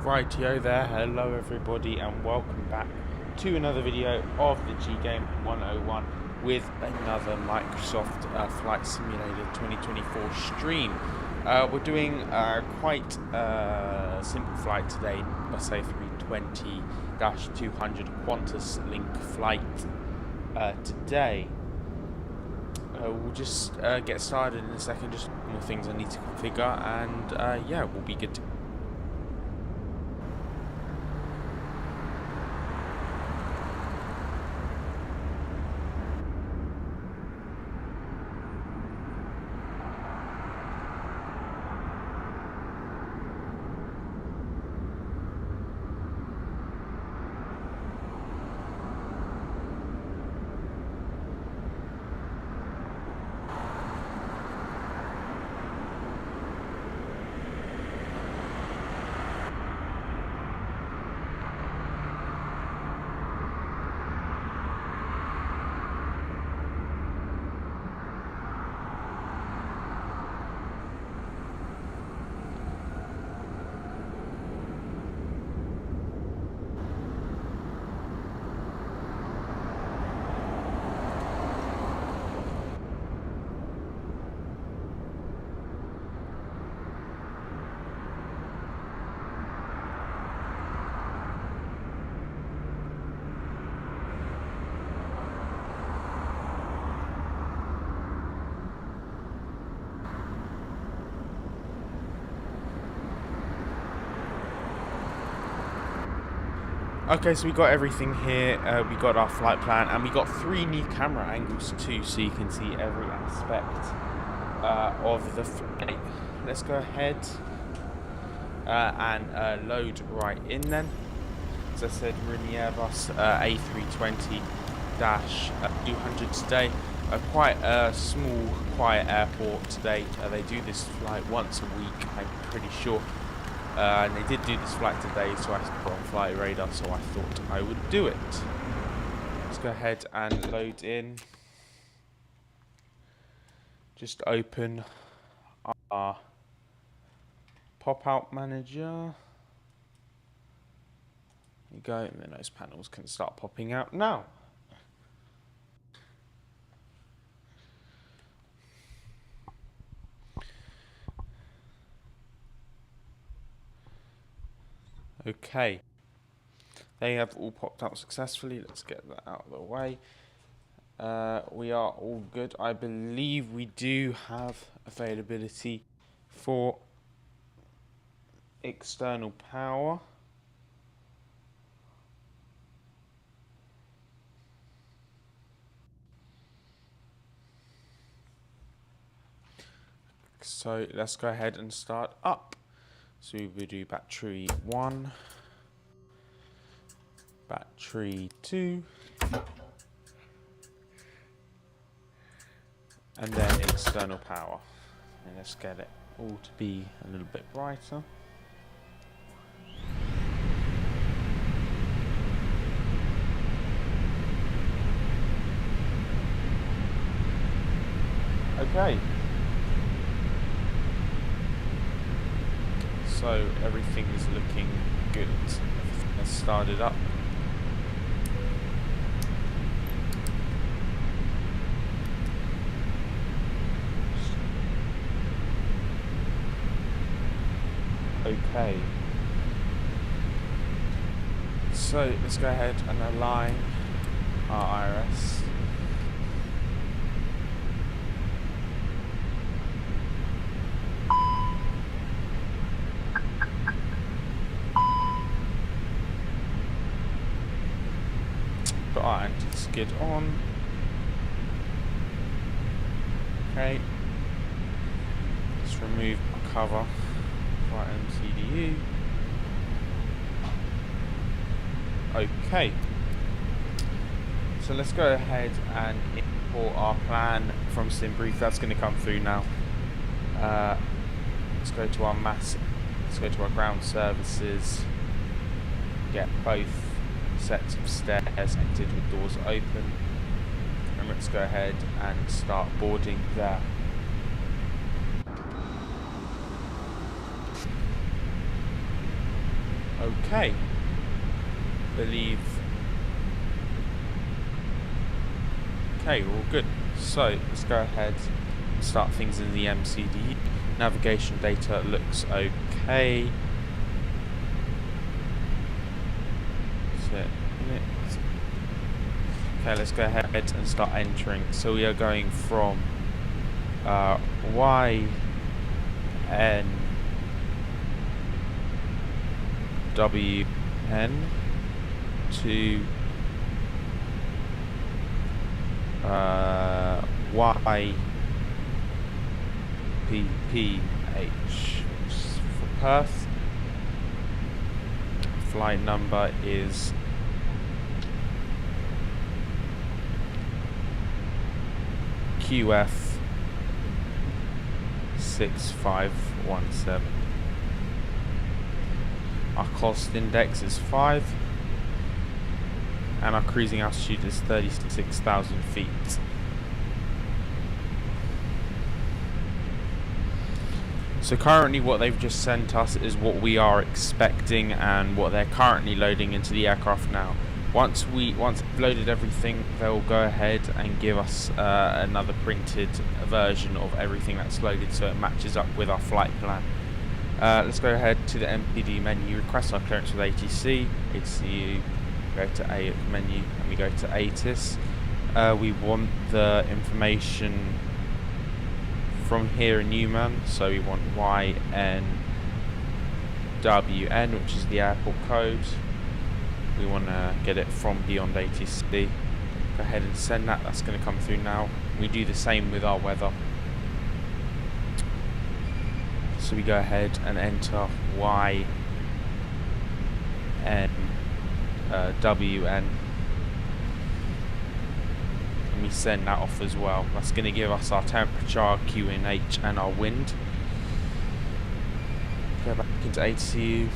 Rightio there, hello everybody and welcome back to another video of the G Game 101 with another Microsoft Flight Simulator 2024 stream. We're doing quite a simple flight today, Airbus A320-200 QantasLink Flight today. We'll just get started in a second, just more things I need to configure, and yeah, we'll be good to go. Okay, so we got everything here, we got our flight plan, and we got 3 new camera angles too, so you can see every aspect of the flight. Let's go ahead and load right in then. As I said, we're in the Airbus A320-200 today. Quite a small, quiet airport today. They do this flight once a week, I'm pretty sure. And they did do this flight today, so I saw on Flight Radar, so I thought I would do it. Let's go ahead and load in. Just open our pop-out manager. There you go, and then those panels can start popping out now. Okay, they have all popped out successfully. Let's get that out of the way. We are all good. I believe we do have availability for external power. So let's go ahead and start up. So we will do battery 1, battery 2, and then external power. And let's get it all to be a little bit brighter. Okay. So everything is looking good. Everything has started up. Okay. So let's go ahead and align our IRS. Put our anti-skid on. Okay. Let's remove our cover for our MCDU. Okay. So let's go ahead and import our plan from SimBrief. That's going to come through now. Let's go to our mass. Let's go to our ground services. Get both sets of stairs entered with doors open, and let's go ahead and start boarding there. Okay. Believe. Okay, we're all good. So let's go ahead and start things in the MCD. Navigation data looks okay. Okay, let's go ahead and start entering. So we are going from YN WN to YPPH for Perth. Flight number is QF6517. Our cost index is 5 and our cruising altitude is 36,000 feet. So currently what they've just sent us is what we are expecting and what they're currently loading into the aircraft now. Once they've loaded everything, they'll go ahead and give us another printed version of everything that's loaded so it matches up with our flight plan. Let's go ahead to the MPD menu, request our clearance with ATC, ATCU, go to A menu and we go to ATIS. We want the information from here in Newman, so we want YNWN, which is the airport code. We want to get it from beyond ATC. Go ahead and send that. That's going to come through now. We do the same with our weather. So we go ahead and enter YNWN. And we send that off as well. That's going to give us our temperature, our QNH, and our wind. Go back into ATCU.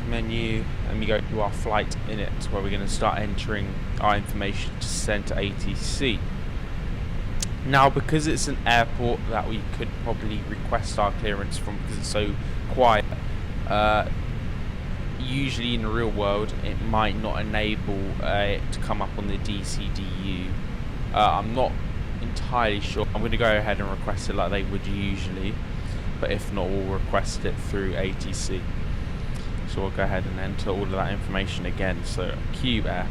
Menu, and we go to our flight in it, where we're going to start entering our information to send to ATC. Now, because it's an airport that we could probably request our clearance from because it's so quiet, usually in the real world it might not enable it to come up on the DCDU. I'm not entirely sure. I'm going to go ahead and request it like they would usually, but if not, we'll request it through ATC. So we'll go ahead and enter all of that information again. So QF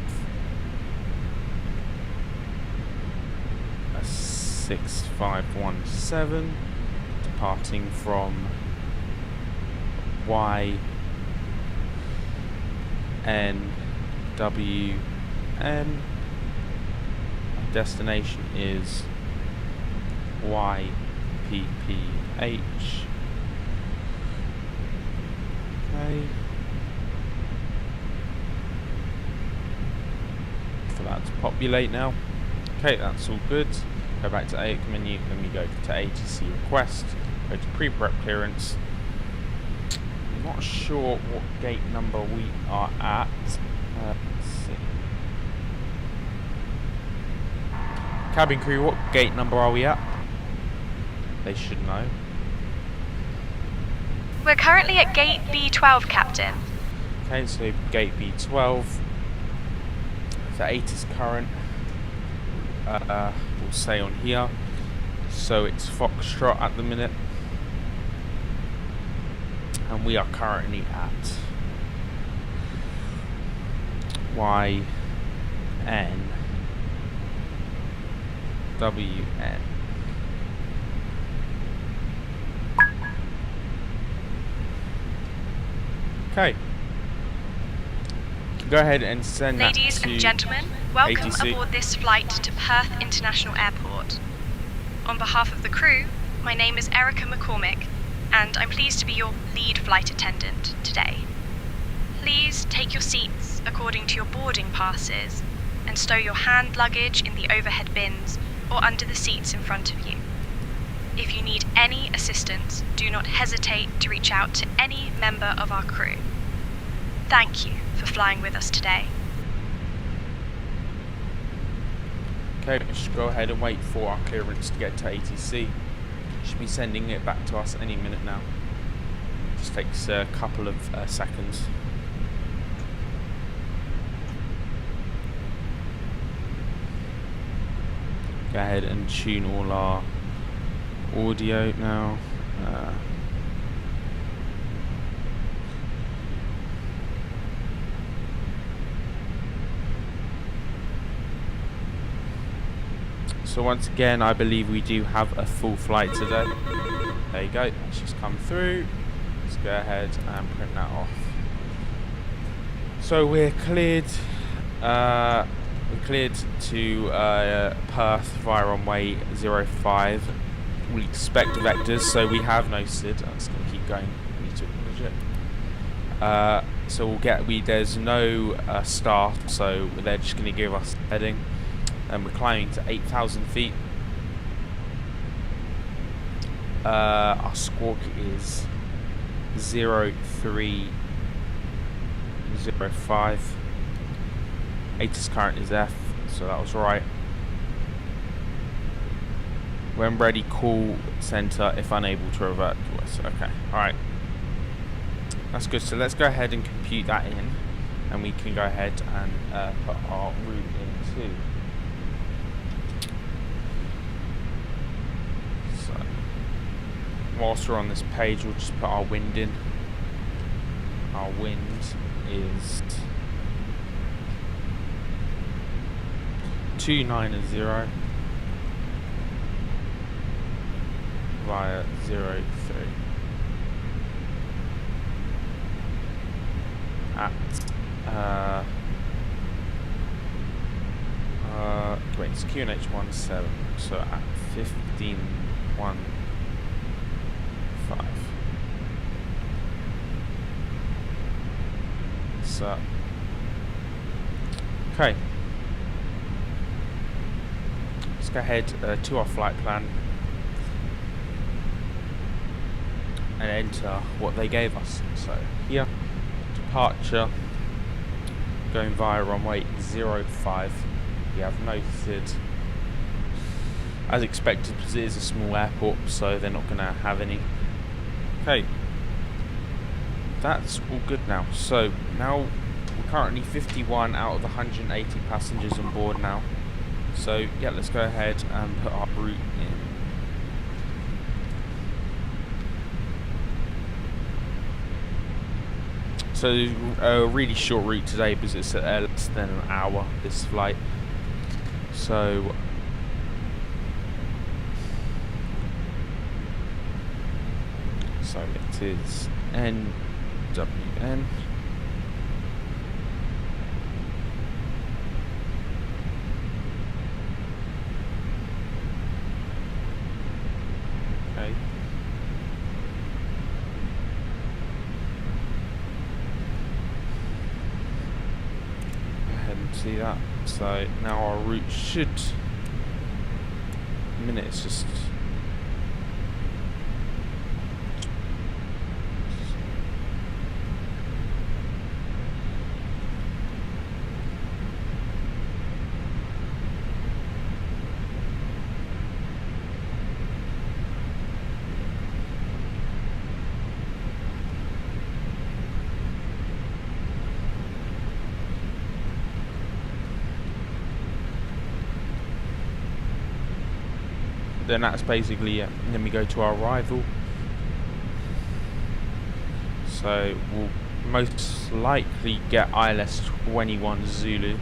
6517 departing from YNWN. Destination is YPPH. Okay. For that to populate now. Okay, that's all good. Go back to A menu, then we go to ATC request, go to pre-prep clearance. I'm not sure what gate number we are at. Let's see. Cabin crew, what gate number are we at? They should know. We're currently at gate B12, Captain. Okay, so gate B12. The 8 is current. We'll say on here. So it's Foxtrot at the minute. And we are currently at YNWN. Okay. Go ahead and send that to Ladies and gentlemen, welcome ATC. aboard this flight to Perth International Airport. On behalf of the crew, my name is Erica McCormick, and I'm pleased to be your lead flight attendant today. Please take your seats according to your boarding passes and stow your hand luggage in the overhead bins or under the seats in front of you. If you need any assistance, do not hesitate to reach out to any member of our crew. Thank you for flying with us today. Okay, just go ahead and wait for our clearance to get to ATC. Should be sending it back to us any minute now. Just takes a couple of seconds. Go ahead and tune all our audio now. So once again, I believe we do have a full flight today. There you go, that's just come through. Let's go ahead and print that off. So we're cleared. We're cleared to Perth via runway 05. We expect vectors, so we have no SID. I'm just going to keep going. We need to acknowledge it. So we'll get. There's no start, so they're just going to give us heading. And we're climbing to 8,000 feet. Our squawk is 0305. ATIS current is F, so that was right. When ready, call center if unable to revert to us. Okay, alright. That's good. So let's go ahead and compute that in, and we can go ahead and put our route in too. Whilst we're on this page, we'll just put our wind in. Our wind is 290 via 03 at wait, it's QNH17, so at 15.15. So okay, let's go ahead to our flight plan and enter what they gave us. So here, departure, going via runway 05. We have no SID, as expected, because it is a small airport, so they're not going to have any. Okay, that's all good now. So now we're currently 51 out of the 180 passengers on board now. So yeah, let's go ahead and put our route in. So a really short route today because it's less than an hour, this flight. So it is NWN. Okay. Go ahead and see that. So now our route should. A minute, it's just. Then that's basically it. And then we go to our arrival. So we'll most likely get ILS 21 Zulu.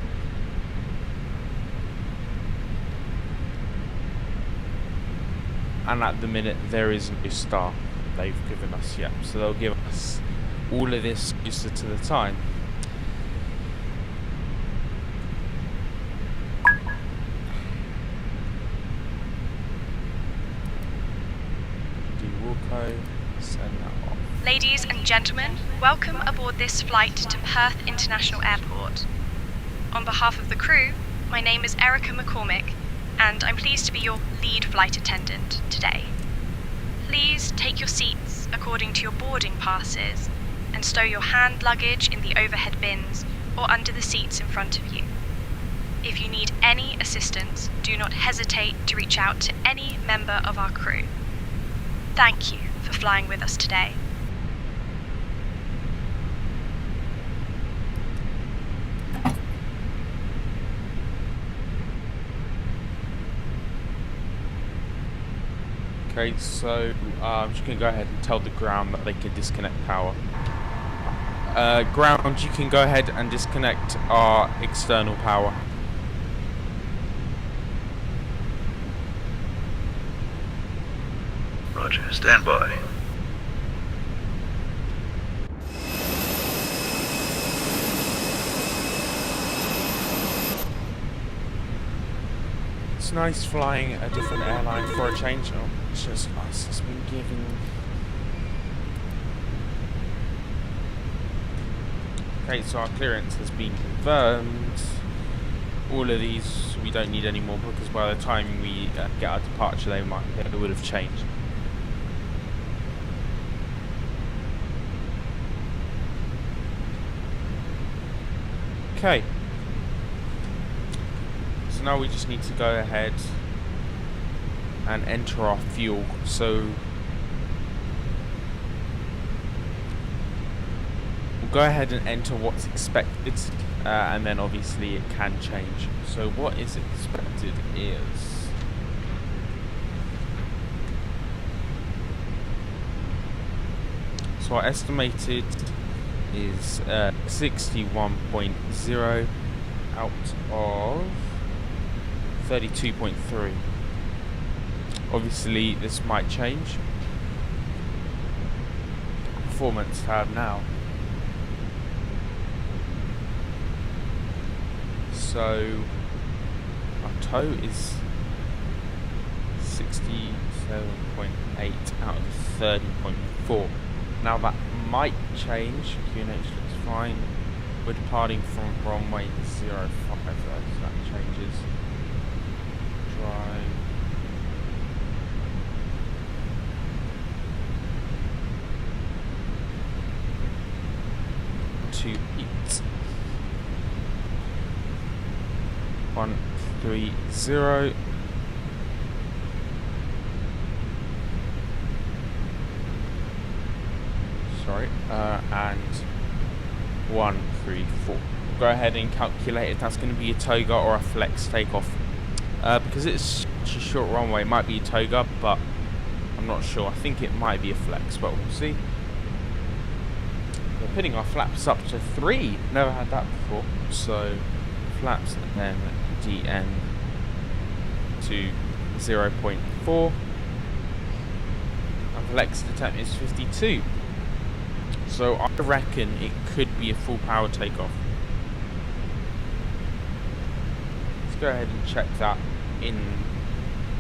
And at the minute there is no star they've given us yet. So they'll give us all of this closer to the time. Ladies and gentlemen, welcome aboard this flight to Perth International Airport. On behalf of the crew, my name is Erica McCormick, and I'm pleased to be your lead flight attendant today. Please take your seats according to your boarding passes and stow your hand luggage in the overhead bins or under the seats in front of you. If you need any assistance, do not hesitate to reach out to any member of our crew. Thank you for flying with us today. Okay, so I'm just going to go ahead and tell the ground that they can disconnect power. Ground, you can go ahead and disconnect our external power. Roger, stand by. It's nice flying a different airline for a change. Oh, it's just us that's been giving. Okay, so our clearance has been confirmed. All of these we don't need anymore because by the time we get our departure, they would have changed. Okay. So now we just need to go ahead and enter our fuel. So we'll go ahead and enter what's expected, and then obviously it can change. So what is expected is so our estimated is 61.0 out of 32.3. Obviously this might change. Performance tab now. So our tow is 67.8 out of 30.4. Now that might change. QNH looks fine. We're departing from runway 05 though, so that changes. Drive. To eat. 130. Sorry, and 134. We'll go ahead and calculate if that's going to be a toga or a flex takeoff. Because it's such a short runway, it might be a toga, but I'm not sure. I think it might be a flex, but we'll see. We're putting our flaps up to 3. Never had that before. So flaps and then DN to 0.4. And flex attempt is 52. So I reckon it could be a full power takeoff. Let's go ahead and check that in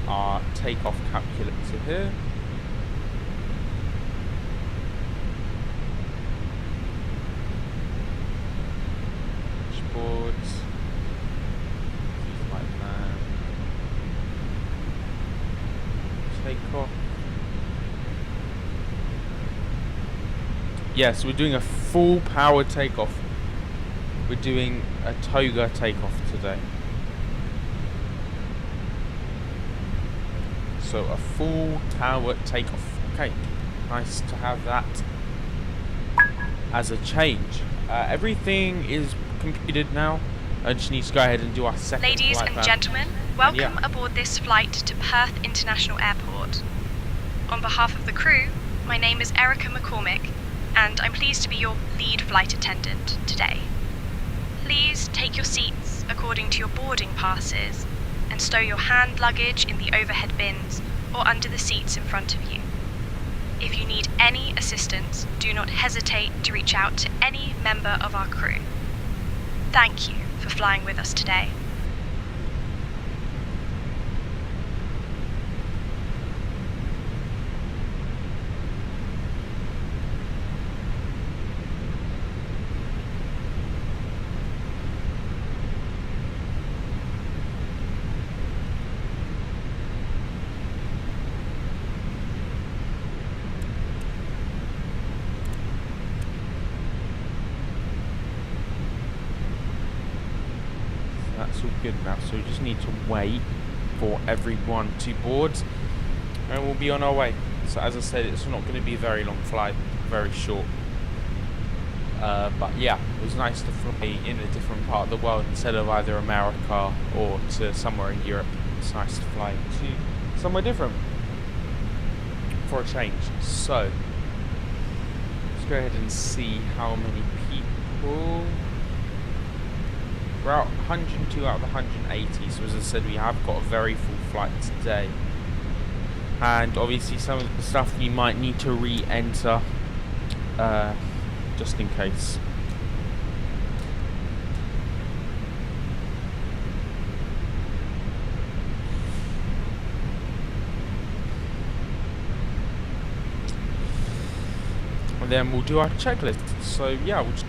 our takeoff calculator here. Dashboards. Flight plan. Takeoff. Yes, we're doing a full power takeoff. We're doing a toga takeoff today. So a full tower takeoff. Okay, nice to have that as a change. Everything is computed now. I just need to go ahead and do our second Ladies flight and plan. gentlemen, welcome aboard this flight to Perth International Airport. On behalf of the crew, my name is Erica McCormick, and I'm pleased to be your lead flight attendant today. Please take your seats according to your boarding passes and stow your hand luggage in the overhead bins or under the seats in front of you. If you need any assistance, do not hesitate to reach out to any member of our crew. Thank you for flying with us today. That's all good now, so we just need to wait for everyone to board and we'll be on our way. So as I said, it's not going to be a very long flight, very short, but yeah, it was nice to fly in a different part of the world instead of either America or to somewhere in Europe. It's nice to fly to somewhere different. for a change. So let's go ahead and see how many people. We're out 102 out of the 180, so as I said, we have got a very full flight today. And obviously some of the stuff we might need to re-enter, just in case. And then we'll do our checklist. So yeah, we'll just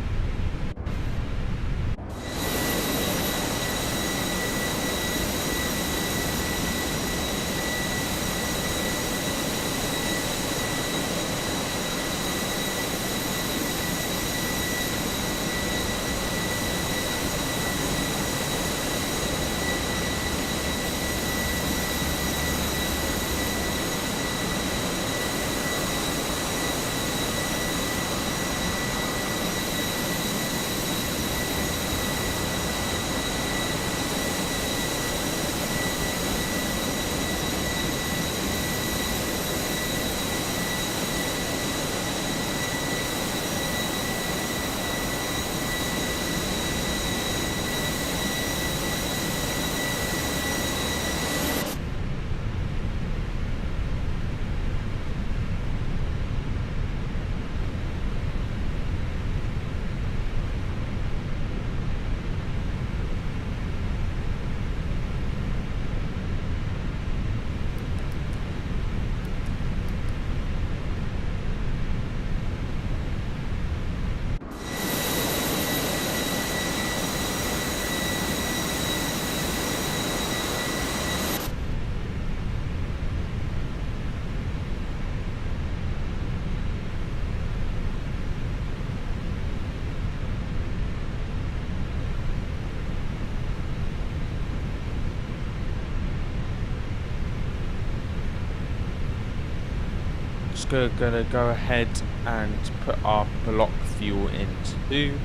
gonna go ahead and put our block fuel into.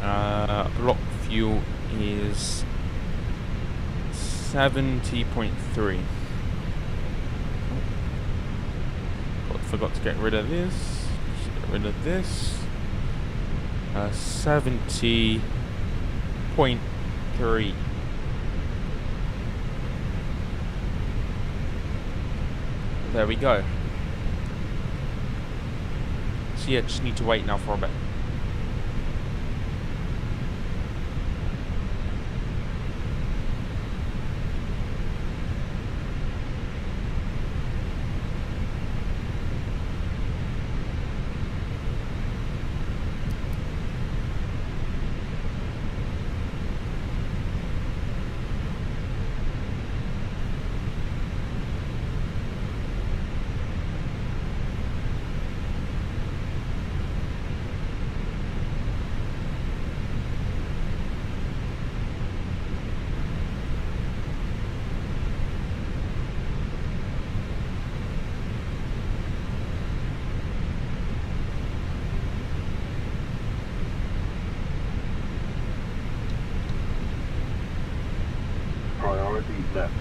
Block fuel is 70.3. Forgot to get rid of this. Just get rid of this. 70.3. There we go. So yeah, just need to wait now for a bit. Left.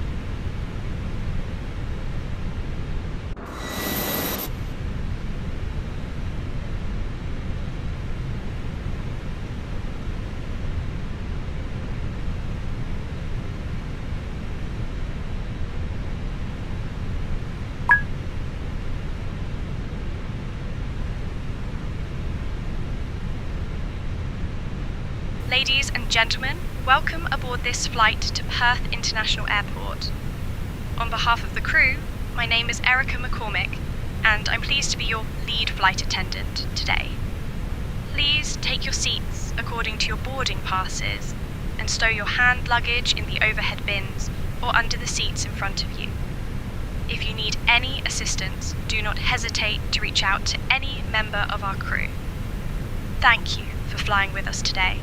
Ladies and gentlemen, welcome aboard this flight to Perth International Airport. On behalf of the crew, my name is Erica McCormick, and I'm pleased to be your lead flight attendant today. Please take your seats according to your boarding passes and stow your hand luggage in the overhead bins or under the seats in front of you. If you need any assistance, do not hesitate to reach out to any member of our crew. Thank you for flying with us today.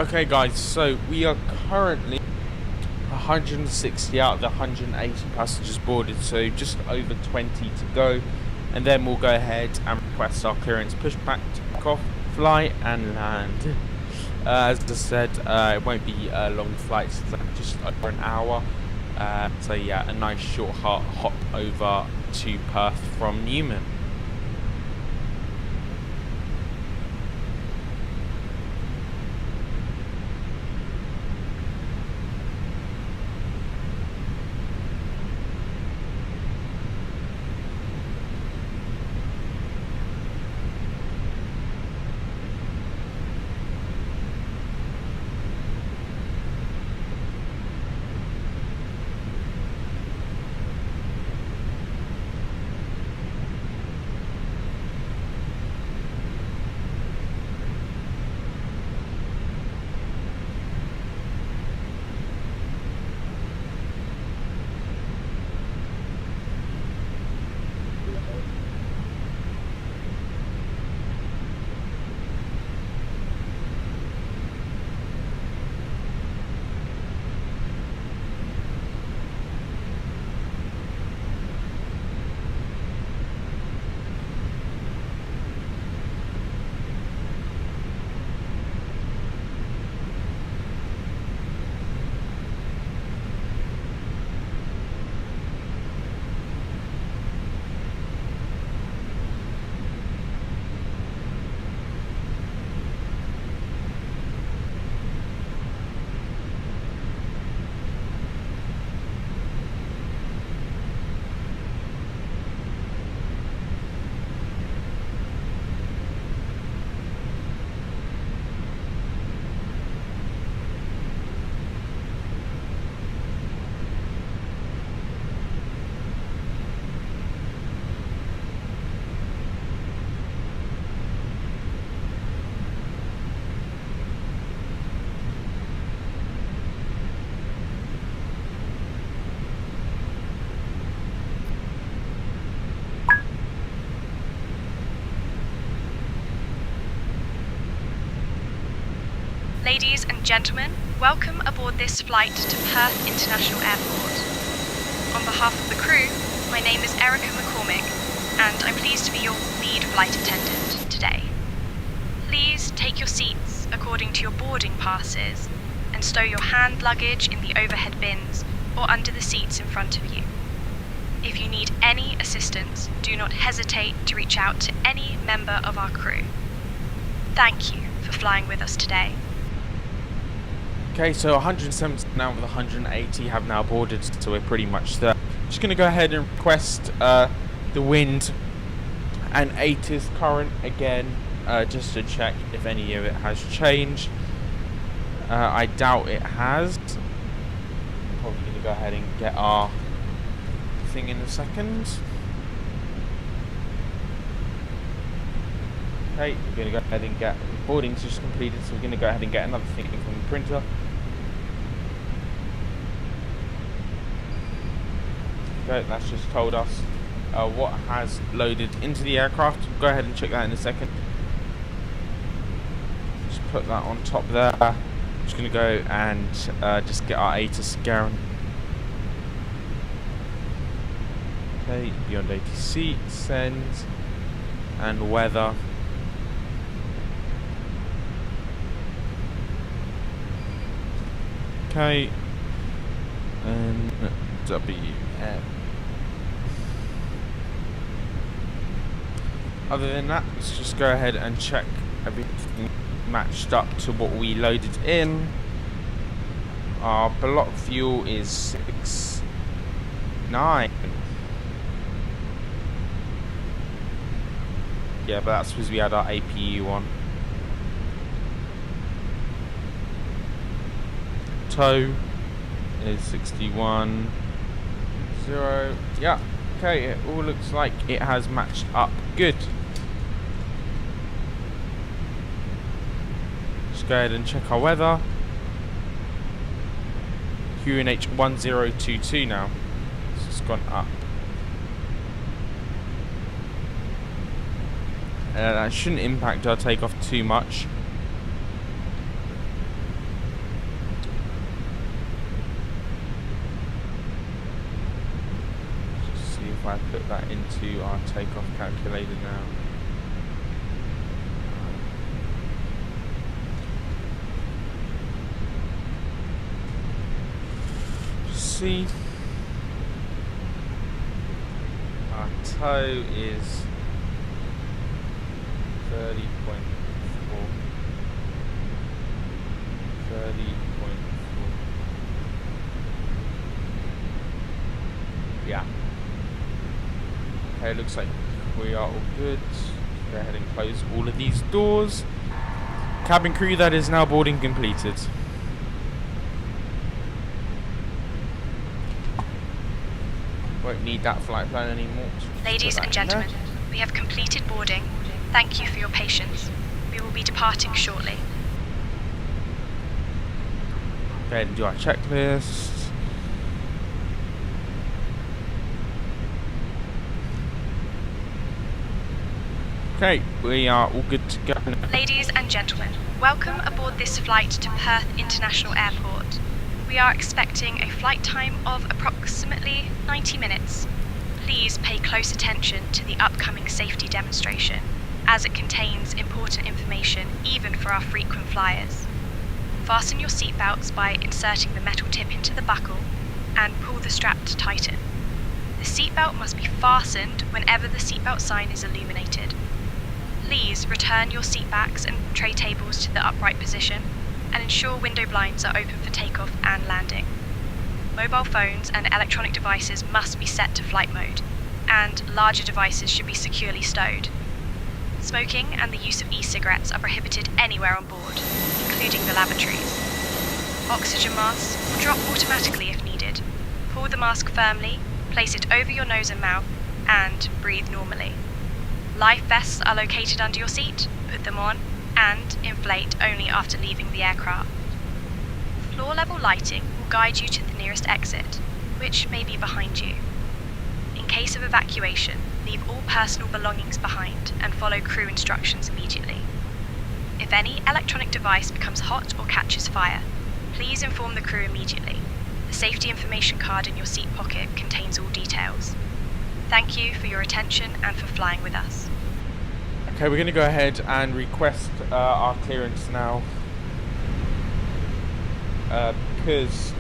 Okay guys, so we are currently 160 out of the 180 passengers boarded, so just over 20 to go, and then we'll go ahead and request our clearance pushback to pick off, fly and land. As I said, it won't be a long flight, it's just over an hour, so yeah, a nice short hop over to Perth from Newman. Ladies and gentlemen, welcome aboard this flight to Perth International Airport. On behalf of the crew, my name is Erica McCormick, and I'm pleased to be your lead flight attendant today. Please take your seats according to your boarding passes and stow your hand luggage in the overhead bins or under the seats in front of you. If you need any assistance, do not hesitate to reach out to any member of our crew. Thank you for flying with us today. Okay, so 170 now with 180 have now boarded, so we're pretty much there. Just going to go ahead and request the wind and ATIS current again, just to check if any of it has changed. I doubt it has. Probably going to go ahead and get our thing in a second. Okay, we're going to go ahead and get boarding's just completed, so we're going to go ahead and get another thing from the printer. Okay, that's just told us what has loaded into the aircraft. We'll go ahead and check that in a second. Just put that on top there. Just going to go and just get our ATIS going. Okay, beyond ATC, send, and weather. Okay, and WM. Other than that, let's just go ahead and check everything matched up to what we loaded in. Our block fuel is 6.9. Yeah, but that's because we had our APU on. Tow is 61.0. Yeah, okay, it all looks like it has matched up good. Just go ahead and check our weather. QNH 1022 now. It's just gone up. That shouldn't impact our takeoff too much. if I put that into our takeoff calculator now. See, our tow is 30.4. 30.4. Yeah. Okay, looks like we are all good. Go ahead and close all of these doors. Cabin crew, that is now boarding completed. Won't need that flight plan anymore. Ladies and gentlemen, we have completed boarding. Thank you for your patience. We will be departing shortly. Go ahead and do our checklist. Okay, we are all good to go. Ladies and gentlemen, welcome aboard this flight to Perth International Airport. We are expecting a flight time of approximately 90 minutes. Please pay close attention to the upcoming safety demonstration, as it contains important information even for our frequent flyers. Fasten your seatbelts by inserting the metal tip into the buckle and pull the strap to tighten. The seatbelt must be fastened whenever the seatbelt sign is illuminated. Please return your seat backs and tray tables to the upright position and ensure window blinds are open for takeoff and landing. Mobile phones and electronic devices must be set to flight mode, and larger devices should be securely stowed. Smoking and the use of e-cigarettes are prohibited anywhere on board, including the lavatories. Oxygen masks will drop automatically if needed. Pull the mask firmly, place it over your nose and mouth, and breathe normally. Life vests are located under your seat. Put them on and inflate only after leaving the aircraft. Floor-level lighting will guide you to the nearest exit, which may be behind you. In case of evacuation, leave all personal belongings behind and follow crew instructions immediately. If any electronic device becomes hot or catches fire, please inform the crew immediately. The safety information card in your seat pocket contains all details. Thank you for your attention and for flying with us. Okay, we're going to go ahead and request our clearance now. Because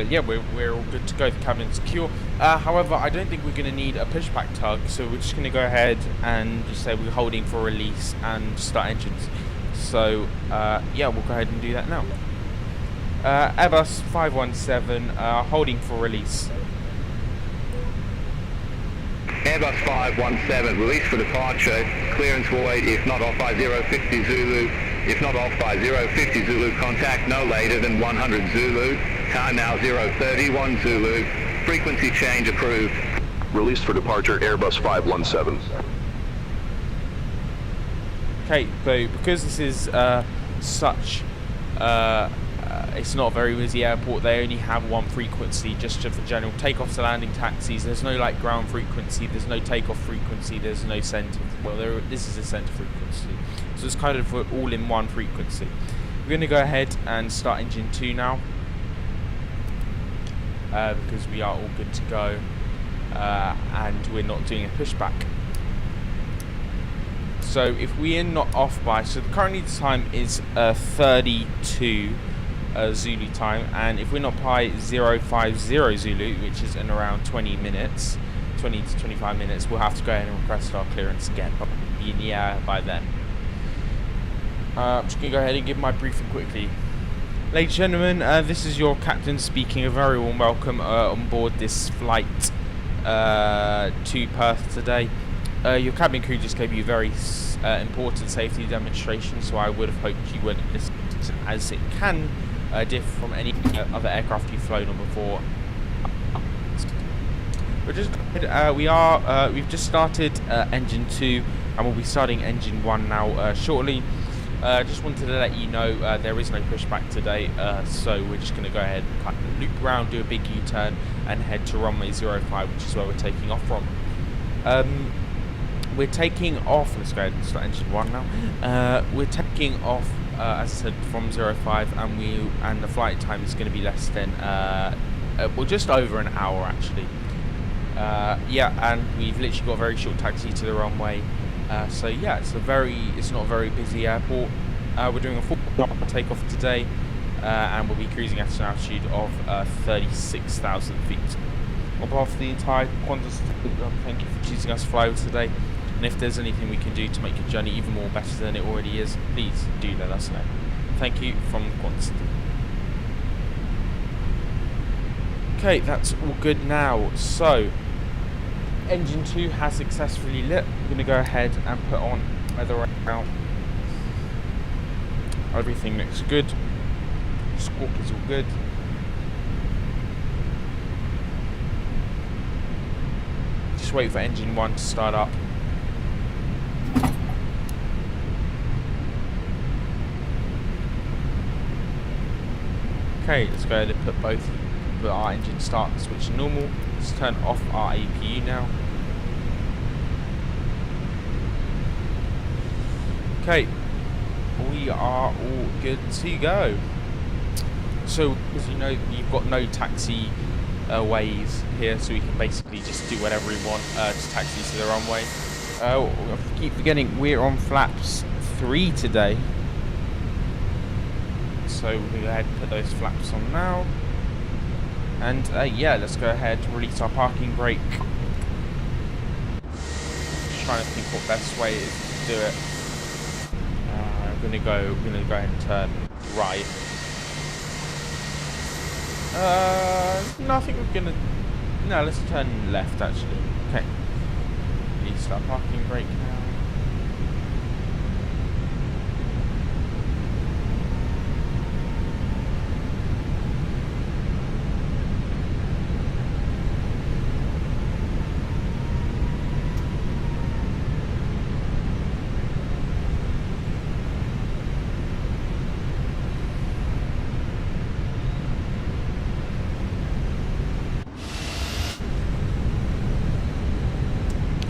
yeah, we're all good to go. The cabin's secure. However, I don't think we're going to need a pushback tug, so we're just going to go ahead and just say we're holding for release and start engines. So yeah, we'll go ahead and do that now. Airbus 517, holding for release. Airbus 517, release for departure. Clearance will wait if not off by 050 Zulu. If not off by 050 Zulu, contact no later than 100 Zulu. Time now 031 Zulu. Frequency change approved. Release for departure, Airbus 517. Okay, so because this is it's not a very busy airport, they only have one frequency just for general takeoffs to landing taxis. There's no like ground frequency, there's no takeoff frequency, there's no center. Well, this is a center frequency, so it's kind of all in one frequency. We're going to go ahead and start engine 2 now, because we are all good to go, and we're not doing a pushback. So if we are not off by, so currently the time is 32 Zulu time, and if we're not by 050 Zulu, which is in around 20 minutes, 20 to 25 minutes, we'll have to go ahead and request our clearance again. Probably be in the air by then. I'm just going to go ahead and give my briefing quickly. Ladies and gentlemen, this is your captain speaking. A very warm welcome on board this flight to Perth today. Your cabin crew just gave you a very important safety demonstration, so I would have hoped you would listen, as it can differ from any other aircraft you've flown on before. We've just started engine 2, and we'll be starting engine 1 now shortly. Just wanted to let you know there is no pushback today, so we're just going to go ahead and kind of loop around, do a big U-turn, and head to runway 05, which is where we're taking off from. We're taking off, let's go ahead and start engine 1 now. We're taking off, as I said, from 05, and the flight time is going to be less than well, just over an hour actually. Yeah, and we've literally got a very short taxi to the runway. So yeah, it's not a very busy airport. We're doing a full takeoff today, and we'll be cruising at an altitude of 36,000 feet. On behalf of the entire Qantas, thank you for choosing us to fly with today. And if there's anything we can do to make your journey even more better than it already is, please do let us know. Thank you from Qantas. Okay, that's all good now. So, engine 2 has successfully lit. We're going to go ahead and put on weather out. Everything looks good. Squawk is all good. Just wait for engine 1 to start up. Okay, let's go ahead and put our engine start and switch to normal. Let's turn off our APU now. Okay, we are all good to go. So, as you know, you've got no taxi ways here, so we can basically just do whatever we want, just taxi to the runway. I keep forgetting we're on flaps 3 today. So we're going to go ahead and put those flaps on now. And yeah, let's go ahead and release our parking brake. Just trying to think what best way is to do it. We're going to go ahead and turn right. No, I think we're going to... No, let's turn left actually. Okay. Release our parking brake now.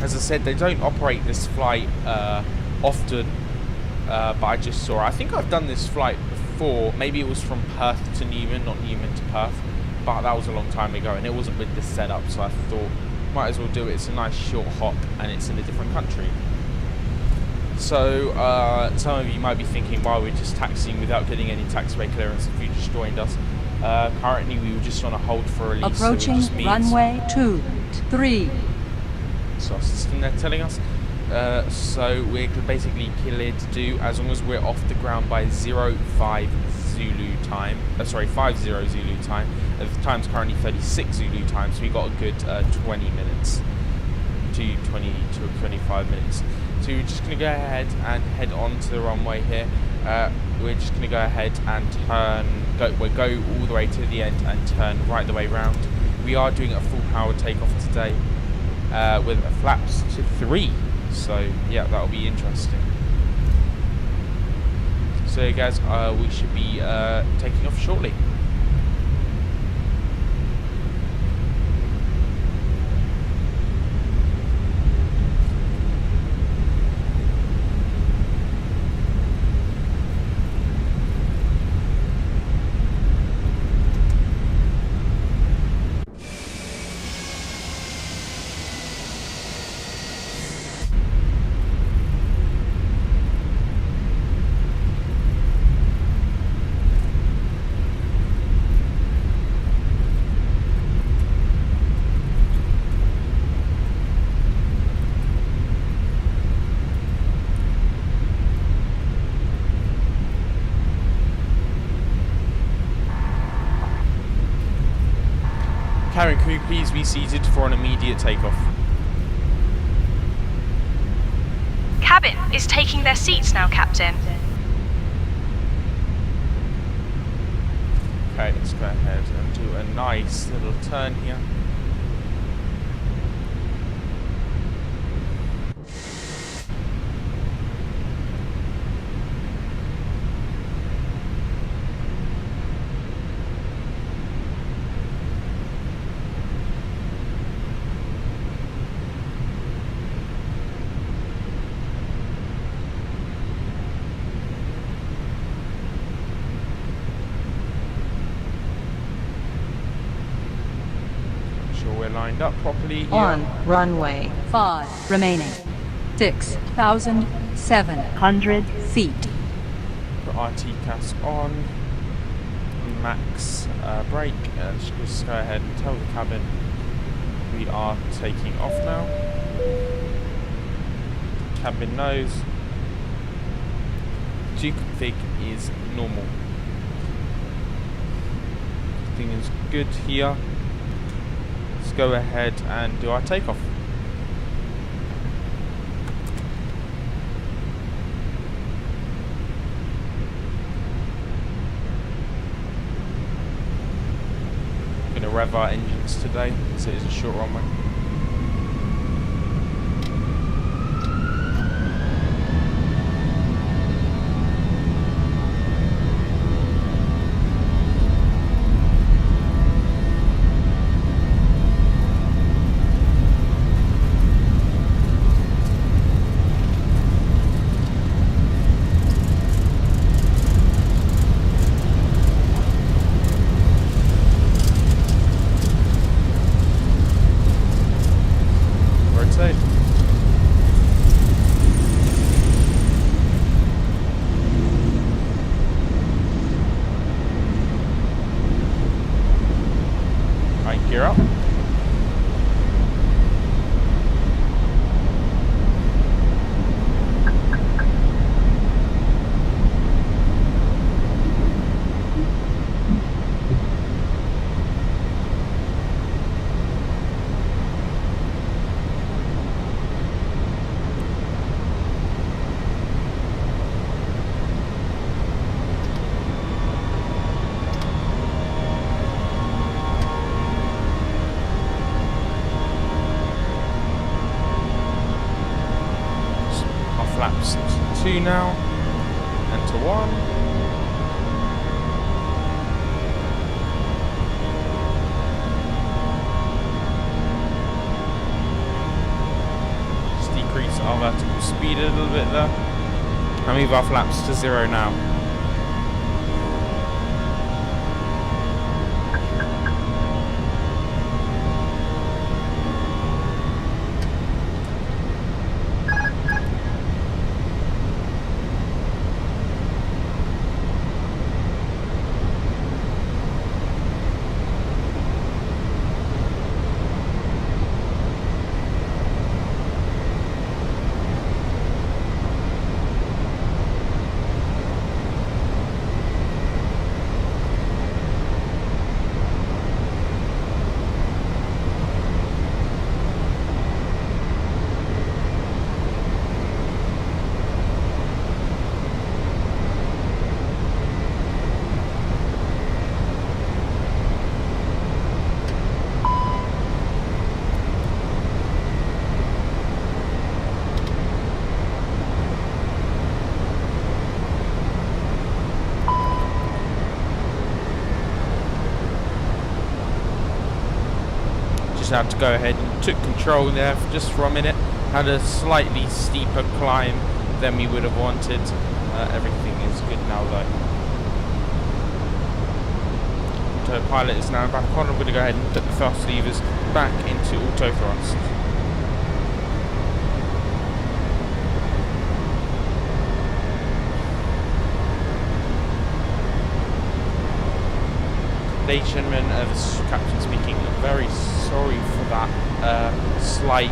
As I said, they don't operate this flight often, but I just saw it. I think I've done this flight before. Maybe it was from Perth to Newman, not Newman to Perth, but that was a long time ago, and it wasn't with this setup, so I thought, might as well do it. It's a nice short hop, and it's in a different country. So, some of you might be thinking, why we're just taxiing without getting any taxiway clearance if you just joined us. Currently, we were just on a hold for a release. Approaching so runway 23. So our system they're telling us. So we're basically cleared to do as long as we're off the ground by 05 Zulu time. 50 Zulu time. The time's currently 36 Zulu time, so we got a good 20 minutes to 25 minutes. So we're just going to go ahead and head on to the runway here. We're just going to go ahead and we'll go all the way to the end and turn right the way round. We are doing a full power takeoff today. With flaps to 3, so yeah, that'll be interesting. So guys, we should be taking off shortly. Karen, can we please be seated for an immediate takeoff? Cabin is taking their seats now, Captain. Okay, let's go ahead and do a nice little turn here. we're lined up properly here. On runway 5 remaining. 6,700 feet. Put our TCAS on. Max brake. Let's just go ahead and tell the cabin we are taking off now. Cabin knows. Config is normal. Everything is good here. Let's go ahead and do our takeoff. Gonna rev our engines today, so it's a short runway. Gear up. Flaps to 2 now, and to 1. Just decrease our vertical speed a little bit there, and move our flaps to 0 now. Had to go ahead and took control there just for a minute. Had a slightly steeper climb than we would have wanted. Everything is good now though. Autopilot is now back on. I'm going to go ahead and put the thrust levers back into auto thrust. Ladies and gentlemen, this is Captain speaking. I'm very sorry for that slight,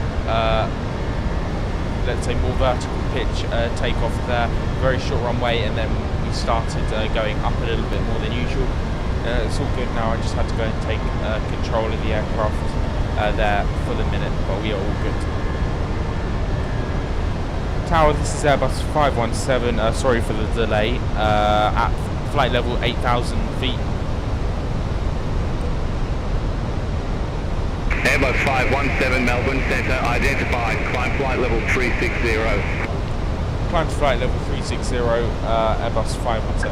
let's say more vertical pitch takeoff there. Very short runway, and then we started going up a little bit more than usual. It's all good now. I just had to go and take control of the aircraft there for the minute, but we are all good. Tower, this is Airbus 517. Sorry for the delay. At flight level 8,000 feet. Airbus 517 Melbourne Centre identified, climb flight level 360. Climb to flight level 360, Airbus 517.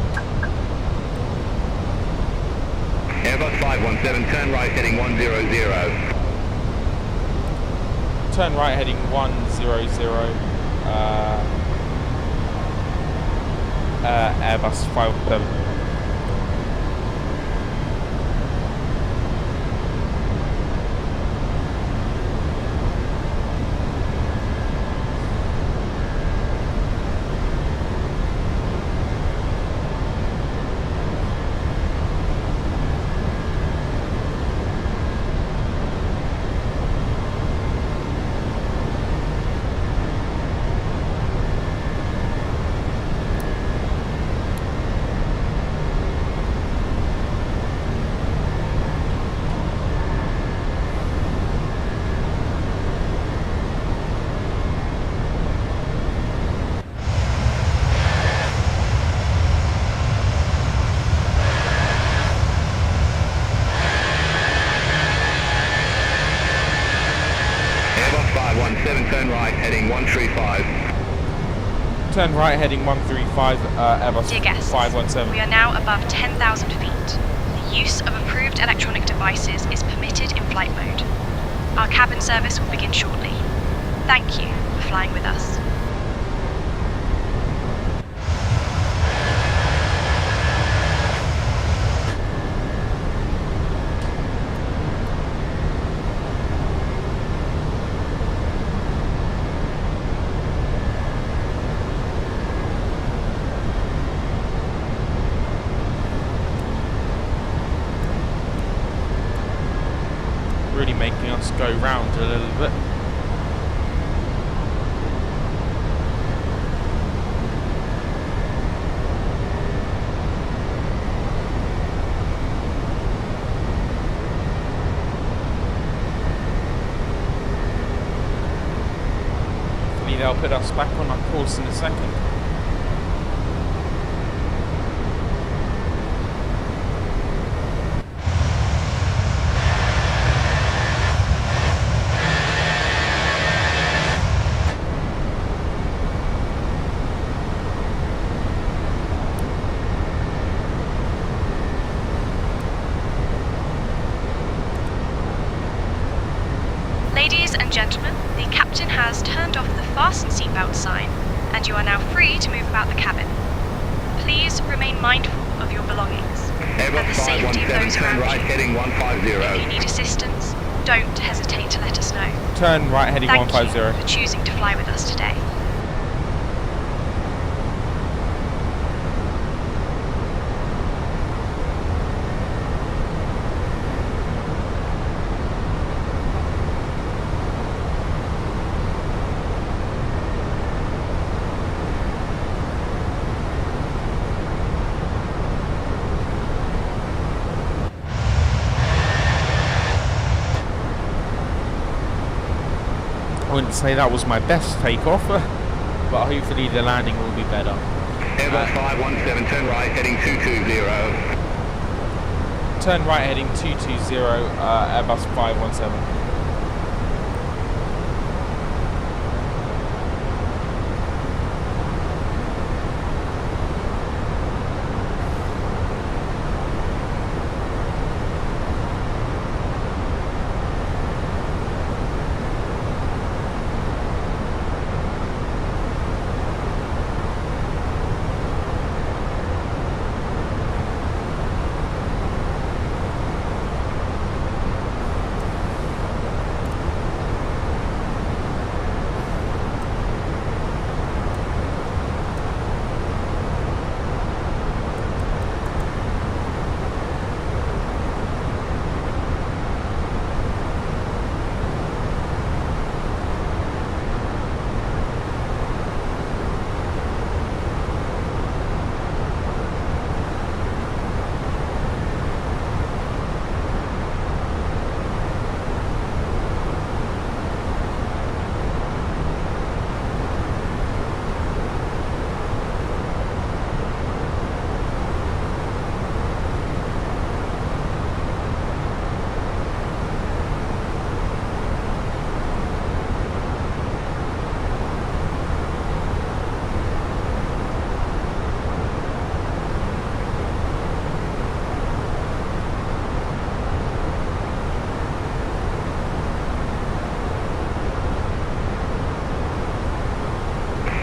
Airbus 517, turn right heading 100. Turn right heading 100, Airbus 517. 117, turn right, heading 135. Turn right heading 135, Airbus Dear guests, 517. we are now above 10,000 feet. The use of approved electronic devices is permitted in flight mode. Our cabin service will begin shortly. Thank you for flying with us. Really making us go round a little bit. Hopefully they'll put us back on our course in a second. Ladies and gentlemen, the captain has turned off the fasten seatbelt sign, and you are now free to move about the cabin. Please remain mindful of your belongings and Airbus the safety of 517, those turn around right, you. heading If 150. you need assistance, don't hesitate to let us know. Turn right heading Thank 150. you for choosing to fly with us today. I wouldn't say that was my best takeoff, but hopefully the landing will be better. Airbus 517, turn right, heading 220. Turn right heading 220, Airbus 517.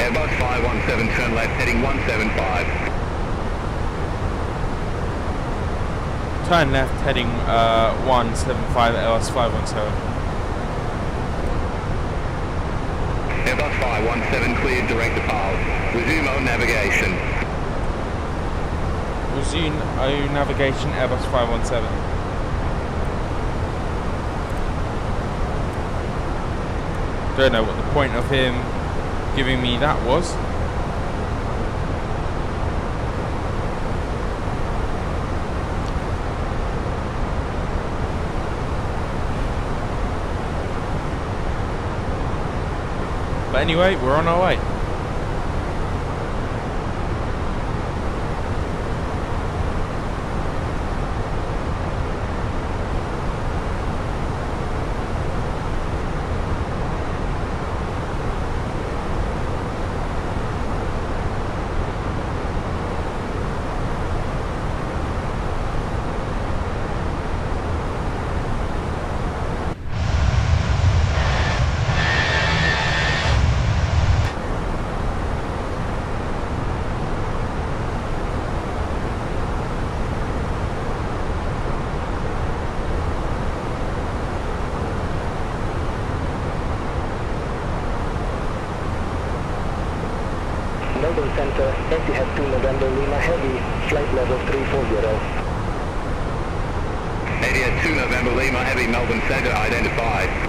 Airbus 517, turn left, heading 175. Turn left heading 175, Airbus 517. Airbus 517, cleared direct departure. Resume O navigation. Resume O navigation, Airbus 517. Don't know what the point of him giving me that was. But anyway, we're on our way. Melbourne Center, Etihad 2 November Lima Heavy, flight level 340. Etihad 2 November Lima Heavy, Melbourne Center, identified.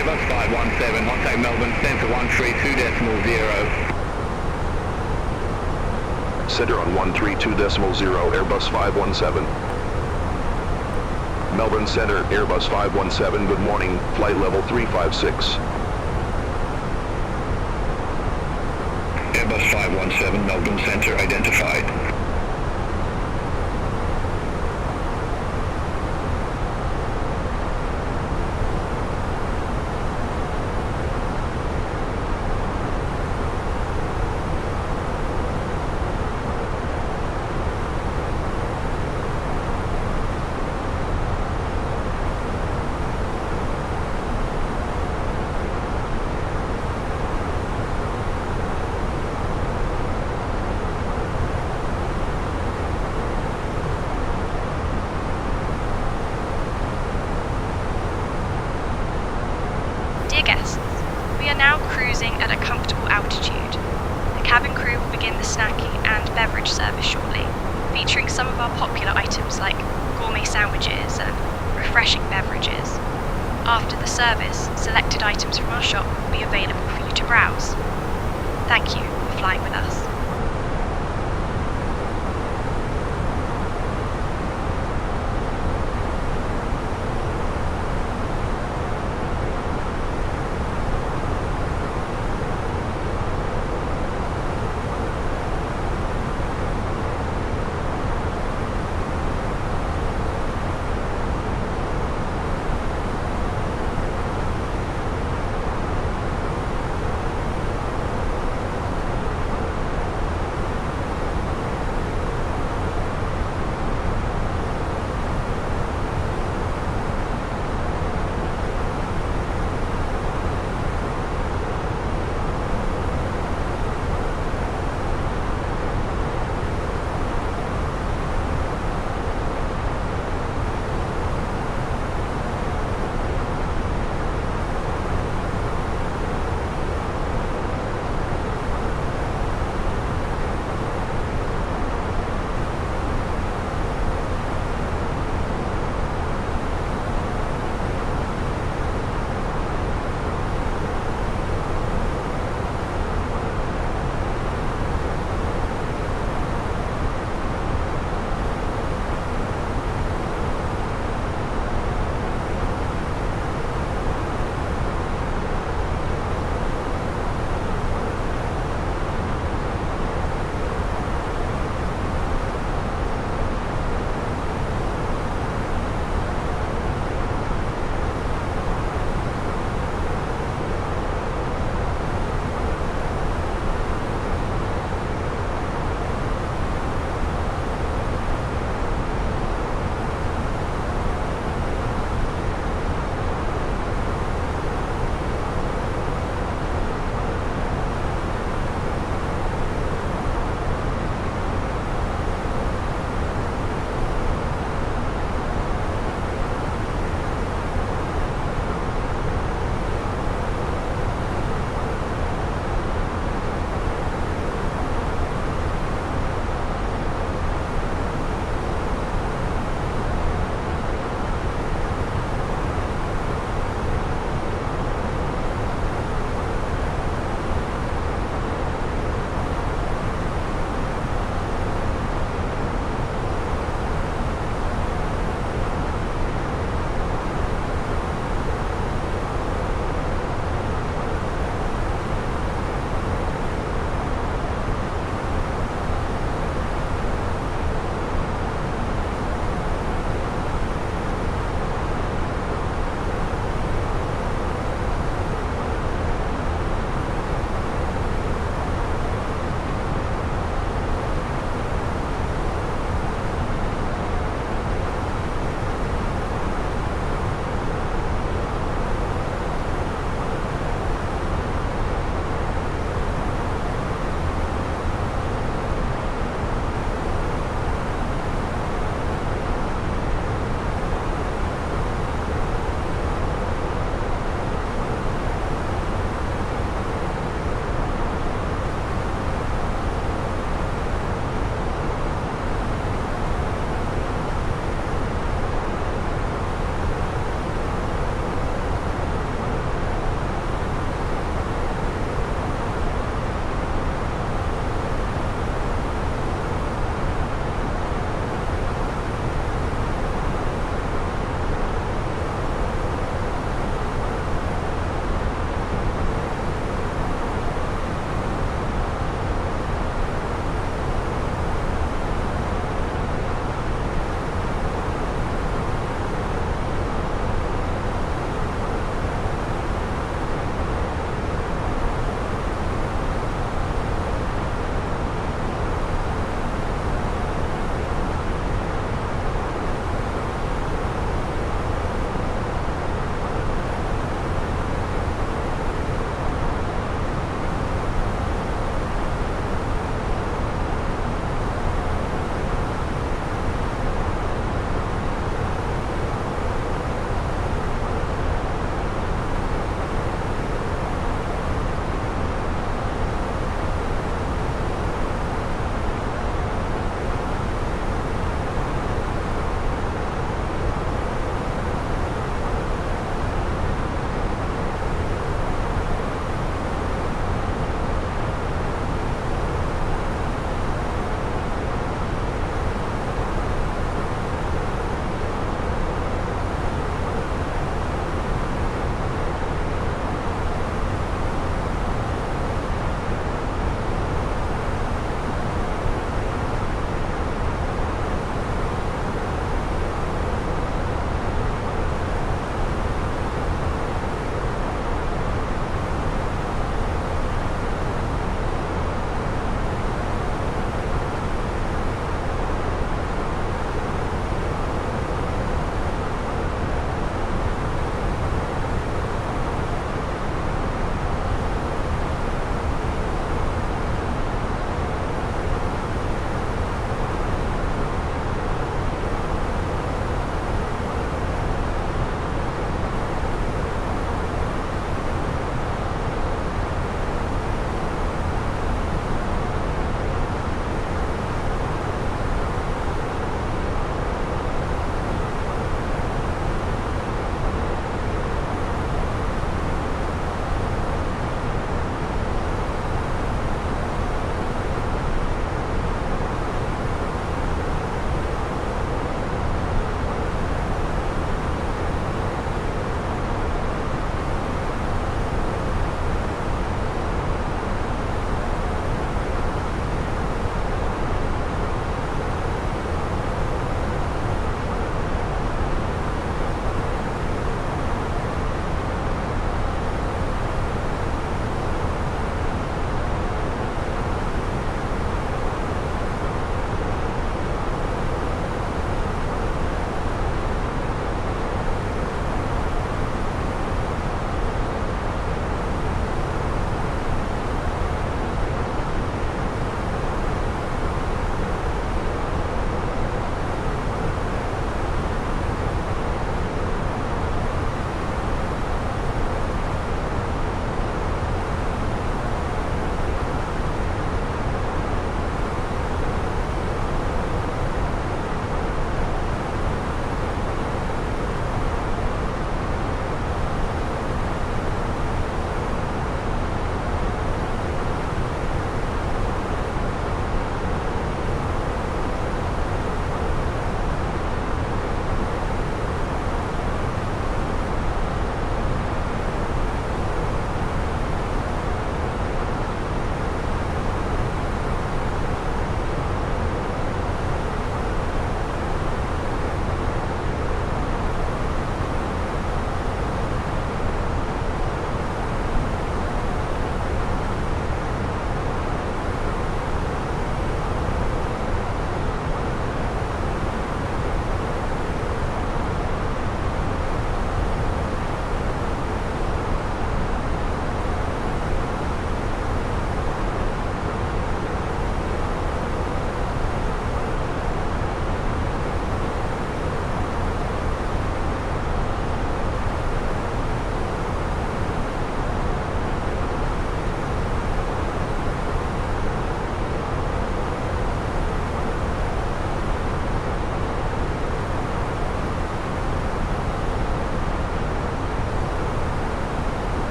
Airbus 517, contact Melbourne Centre 132.0. Center on 132.0, Airbus 517. Melbourne Center, Airbus 517, good morning, flight level 356. Airbus 517, Melbourne Centre identified. Dear guests, we are now cruising at a comfortable altitude. The cabin crew will begin the snacking and beverage service shortly, featuring some of our popular items like gourmet sandwiches and refreshing beverages. After the service, selected items from our shop will be available for you to browse. Thank you for flying with us.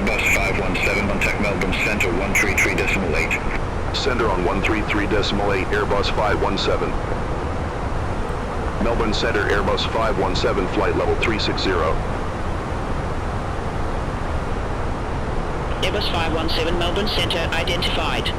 Airbus 517, contact Melbourne Centre 133.8. Center on 133.8, Airbus 517. Melbourne Center, Airbus 517, flight level 360. Airbus 517, Melbourne Centre identified.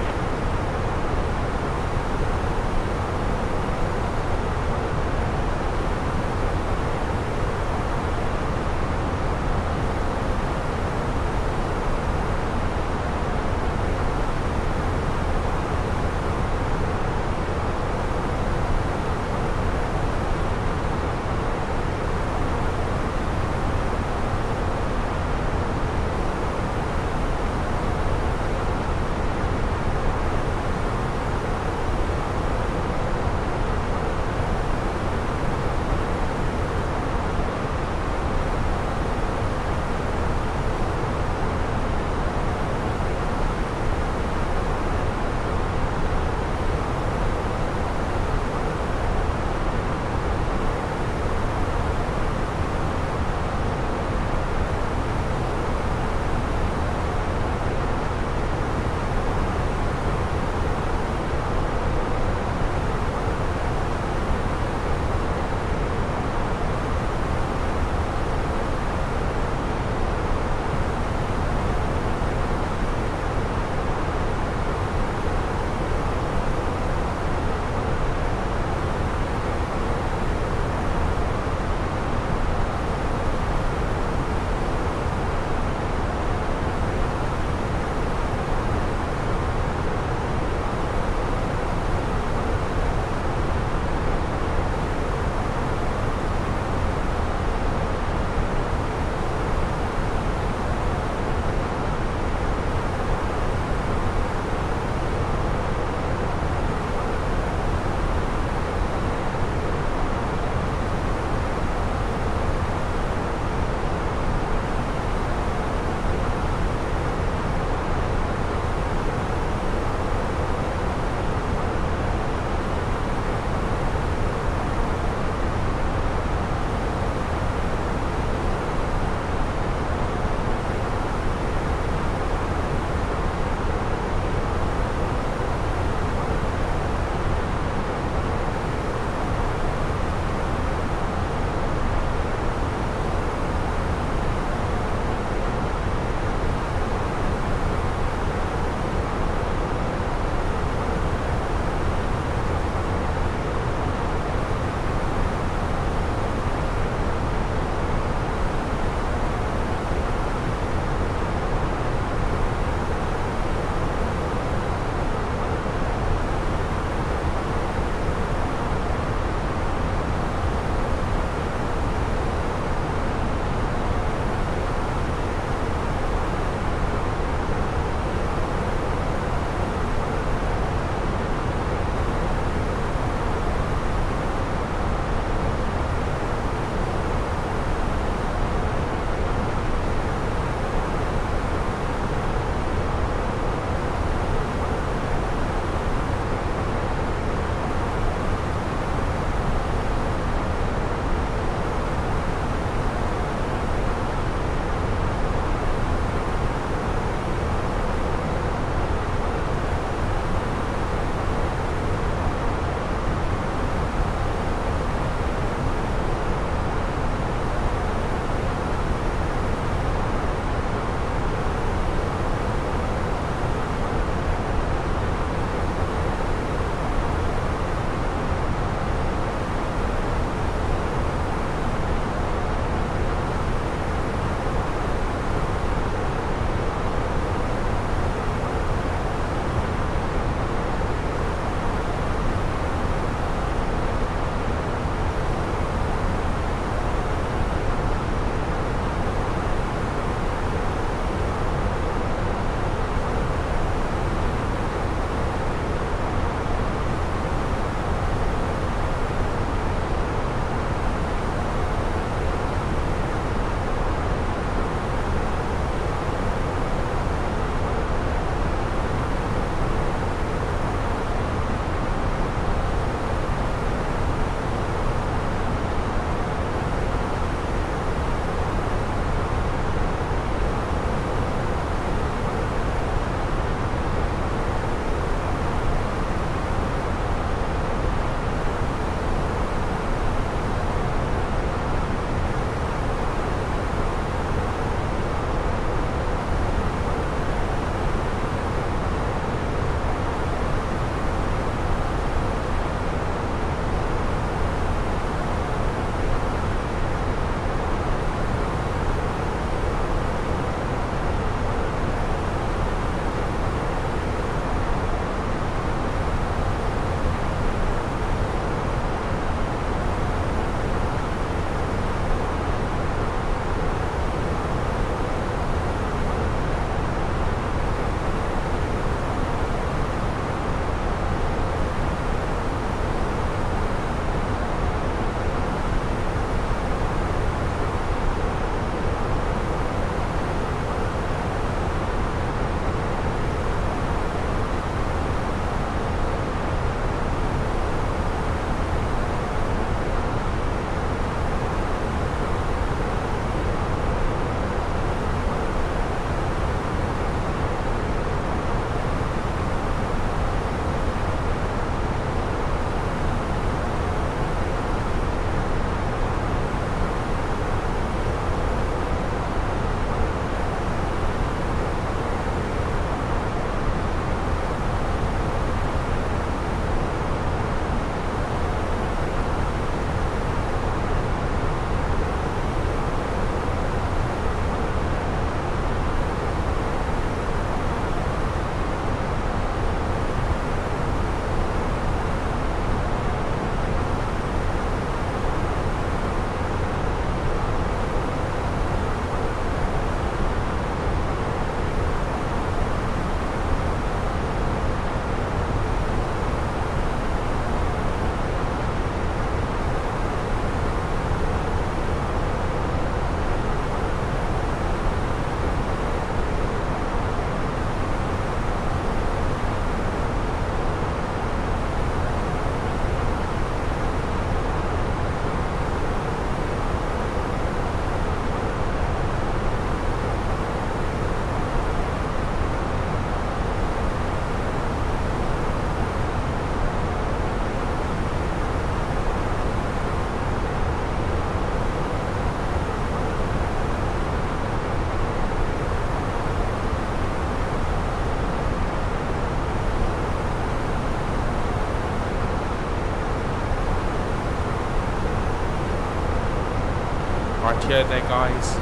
here there, guys.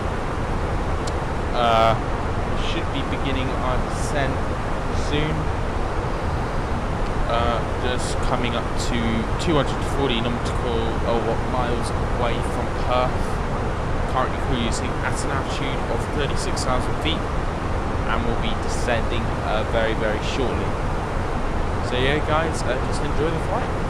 Should be beginning our descent soon. Just coming up to 240 nautical miles away from Perth. Currently cruising at an altitude of 36,000 feet, and we'll be descending very, very shortly. So yeah, guys, just enjoy the flight.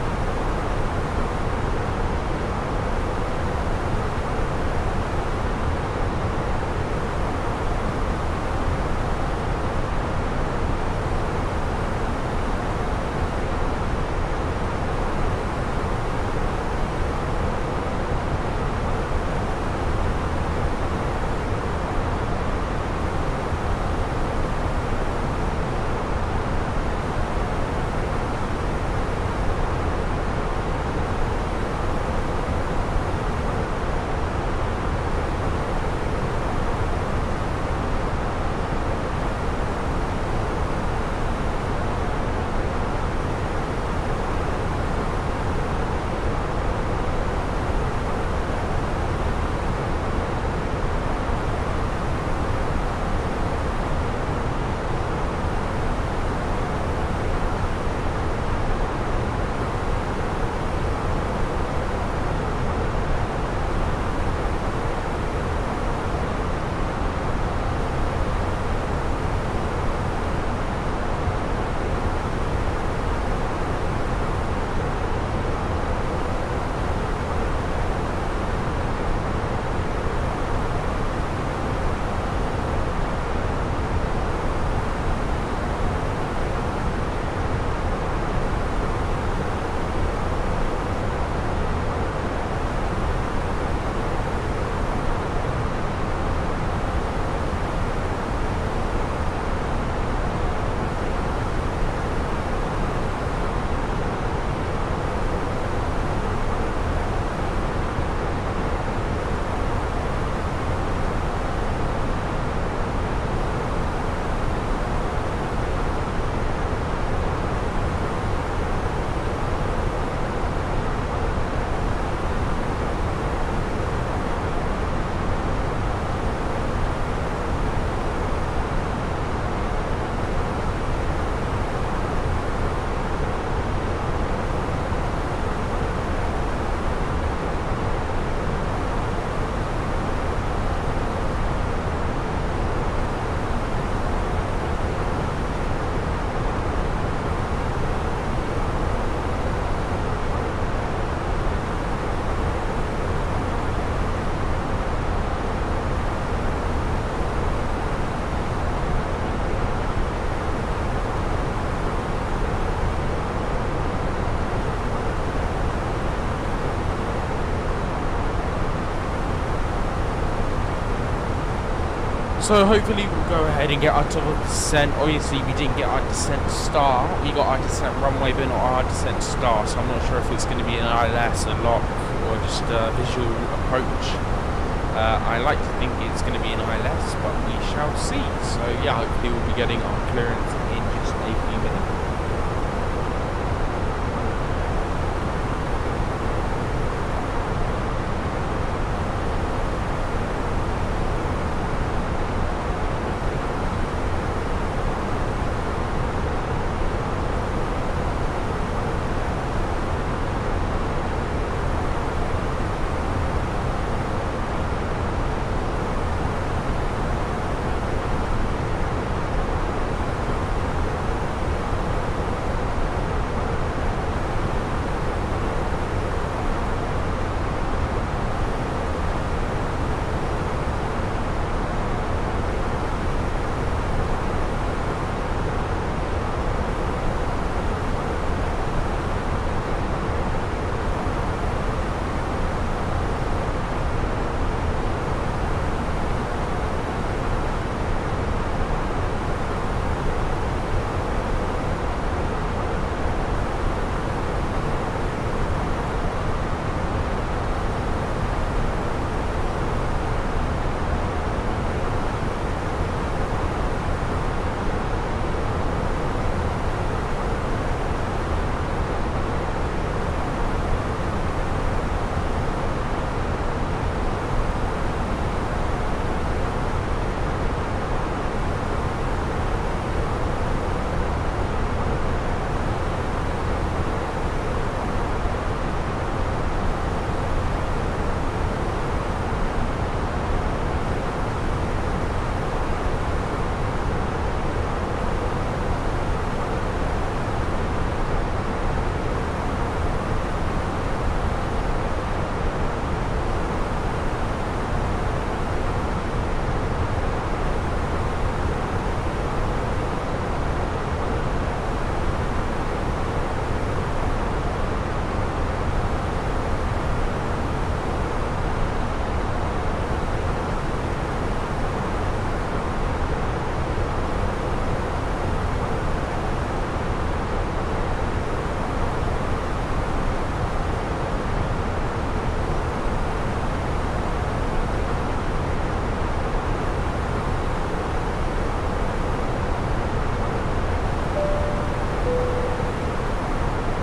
So hopefully we'll go ahead and get our total descent. Obviously we didn't get our descent star. We got our descent runway but not our descent star. So I'm not sure if it's going to be an ILS, a lock, or just a visual approach. I like to think it's going to be an ILS, but we shall see. So yeah, hopefully we'll be getting our clearance in just a few minutes.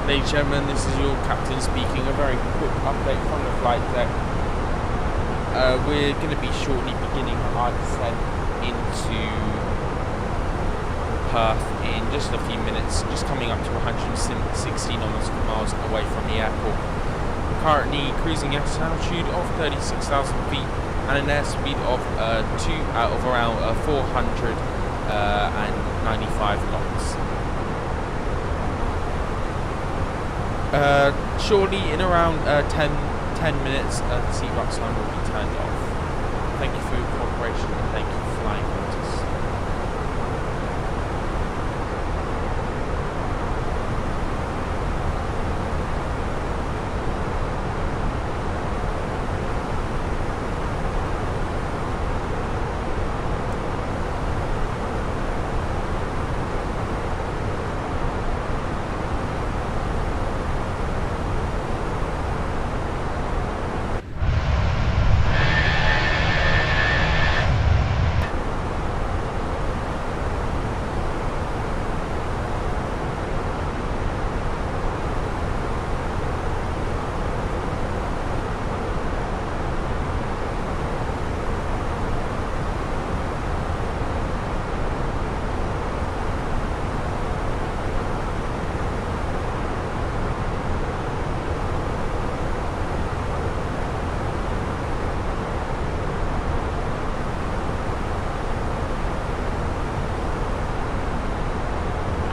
Ladies and gentlemen, this is your captain speaking. A very quick update from the flight deck. We're going to be shortly beginning our descent into Perth in just a few minutes, just coming up to 160 nautical miles away from the airport. We're currently cruising at an altitude of 36,000 feet and an airspeed of around 495 knots. Shortly, in around 10 minutes, the seatbelt sign will be turned off. Thank you for your cooperation and thank you for flying Qantas.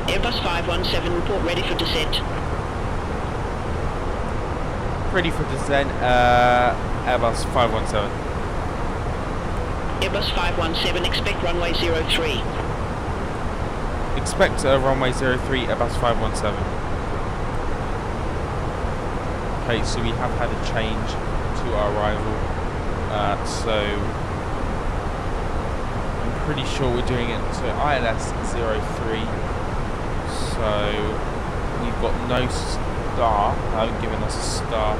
Airbus 517, report ready for descent. Ready for descent, Airbus 517. Airbus 517, expect runway 03. Expect runway 03, Airbus 517. Okay, so we have had a change to our arrival, so I'm pretty sure we're doing it to ILS 03. So we've got no star. They haven't given us a star.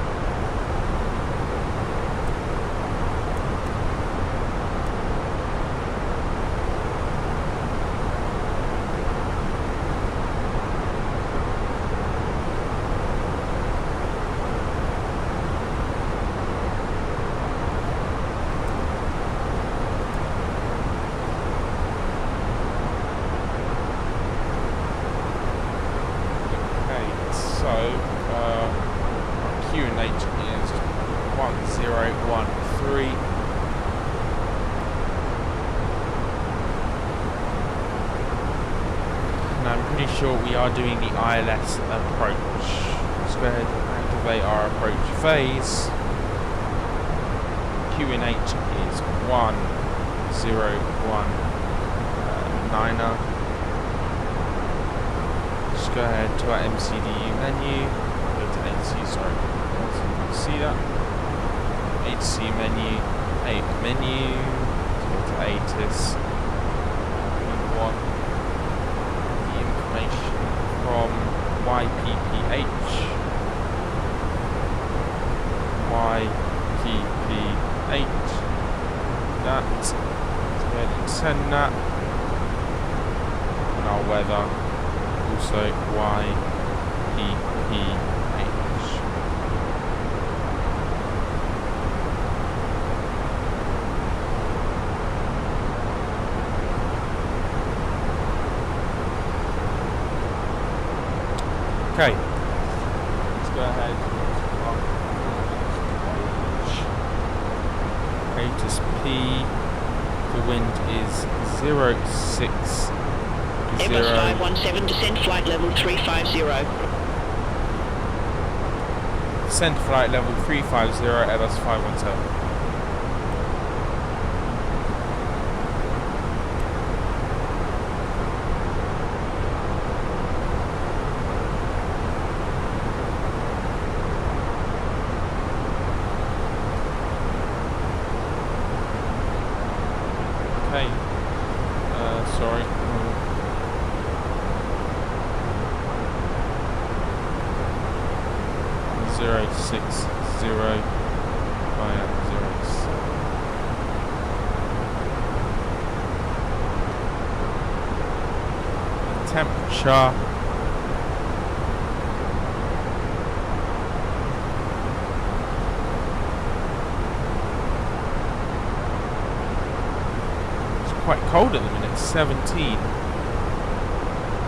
QNH is 1013. And I'm pretty sure we are doing the ILS approach. Let's go ahead and activate our approach phase. QNH is 1019er. Just go ahead to our MCDU menu. Go to HC, sorry. See that? HC menu, menu, go to ATIS. We want the information from YPPH. That. Let's go ahead and send that. And our weather, also YPPH. Okay, let's go ahead. Status P. The wind is 06. Airbus 517, descent flight level 350. Descent flight level 350, Airbus 517. Sorry. 060 via 07. Temperature quite cold at the minute, 17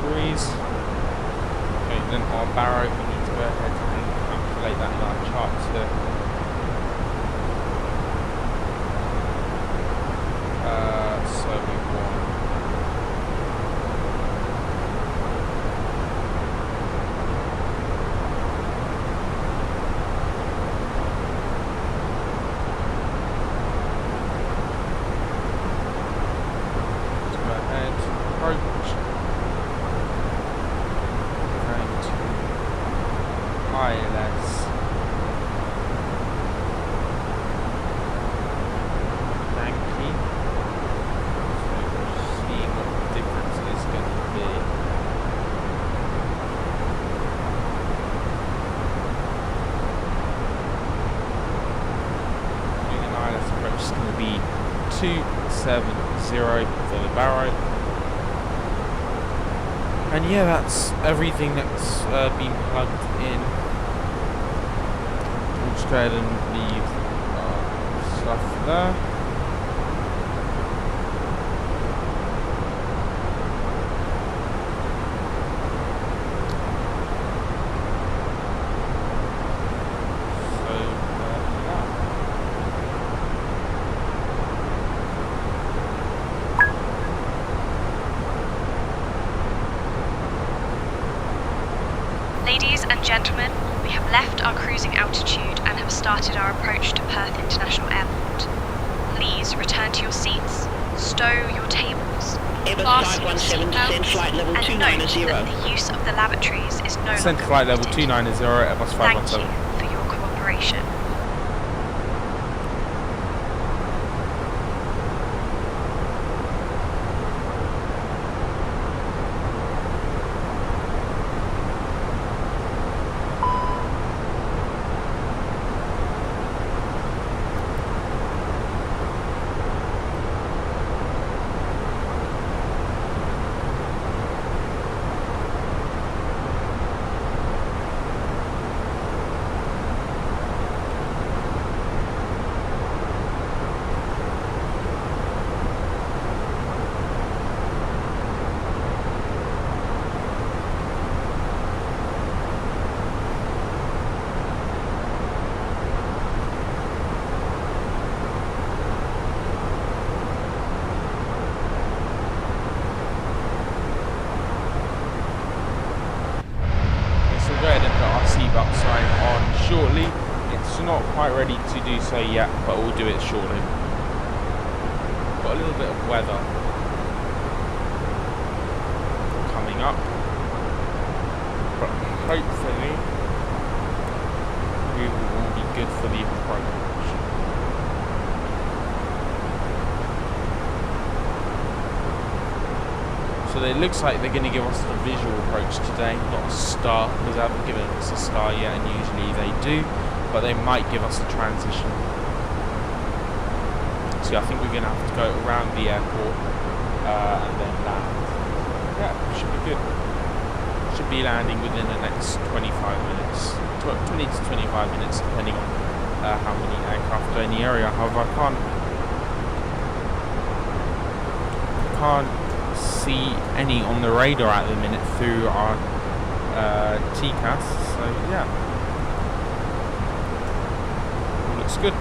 degrees. Okay, then our barrow, we need to go ahead and calculate that in our charts here. So we want is going to be 270 for the barrow. And yeah, that's everything that's been plugged in. We'll just go ahead and leave stuff there. Ladies and gentlemen, we have left our cruising altitude and have started our approach to Perth International Airport. Please return to your seats, stow your tables, Airbus fasten your 517 descend seatbelts, flight level and 290. note that the use of the lavatories is no Descent longer flight level permitted. 290, Airbus Thank 517. you for your cooperation. seatbelt sign on shortly. It's not quite ready to do so yet, but we'll do it shortly. Got a little bit of weather coming up, but hopefully we will all be good for the approach. So it looks like they're going to give us the visual approach today, not a star, because they haven't given us a star yet, and usually they do, but they might give us a transition. So I think we're going to have to go around the airport and then land. Yeah, should be good. Should be landing within the next 25 minutes, 20 to 25 minutes, depending on how many aircraft are in the area. However, I can't see any on the radar at the minute through our TCAS, so yeah, all looks good.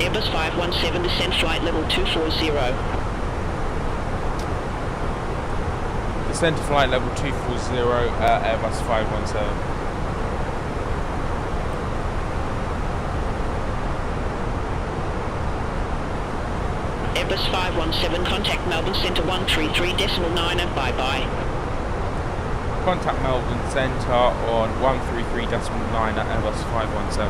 Airbus 517 descent flight level 240. Descent to flight level 240, Airbus 517. Airbus 517, contact Melbourne Centre 133.9 and bye-bye. Contact Melbourne Centre on 133.9 at Airbus 517.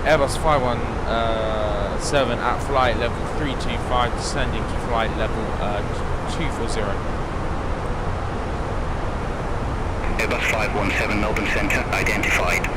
Airbus 517 at flight level 325, descending to flight level 240. Airbus 517 Melbourne Centre identified.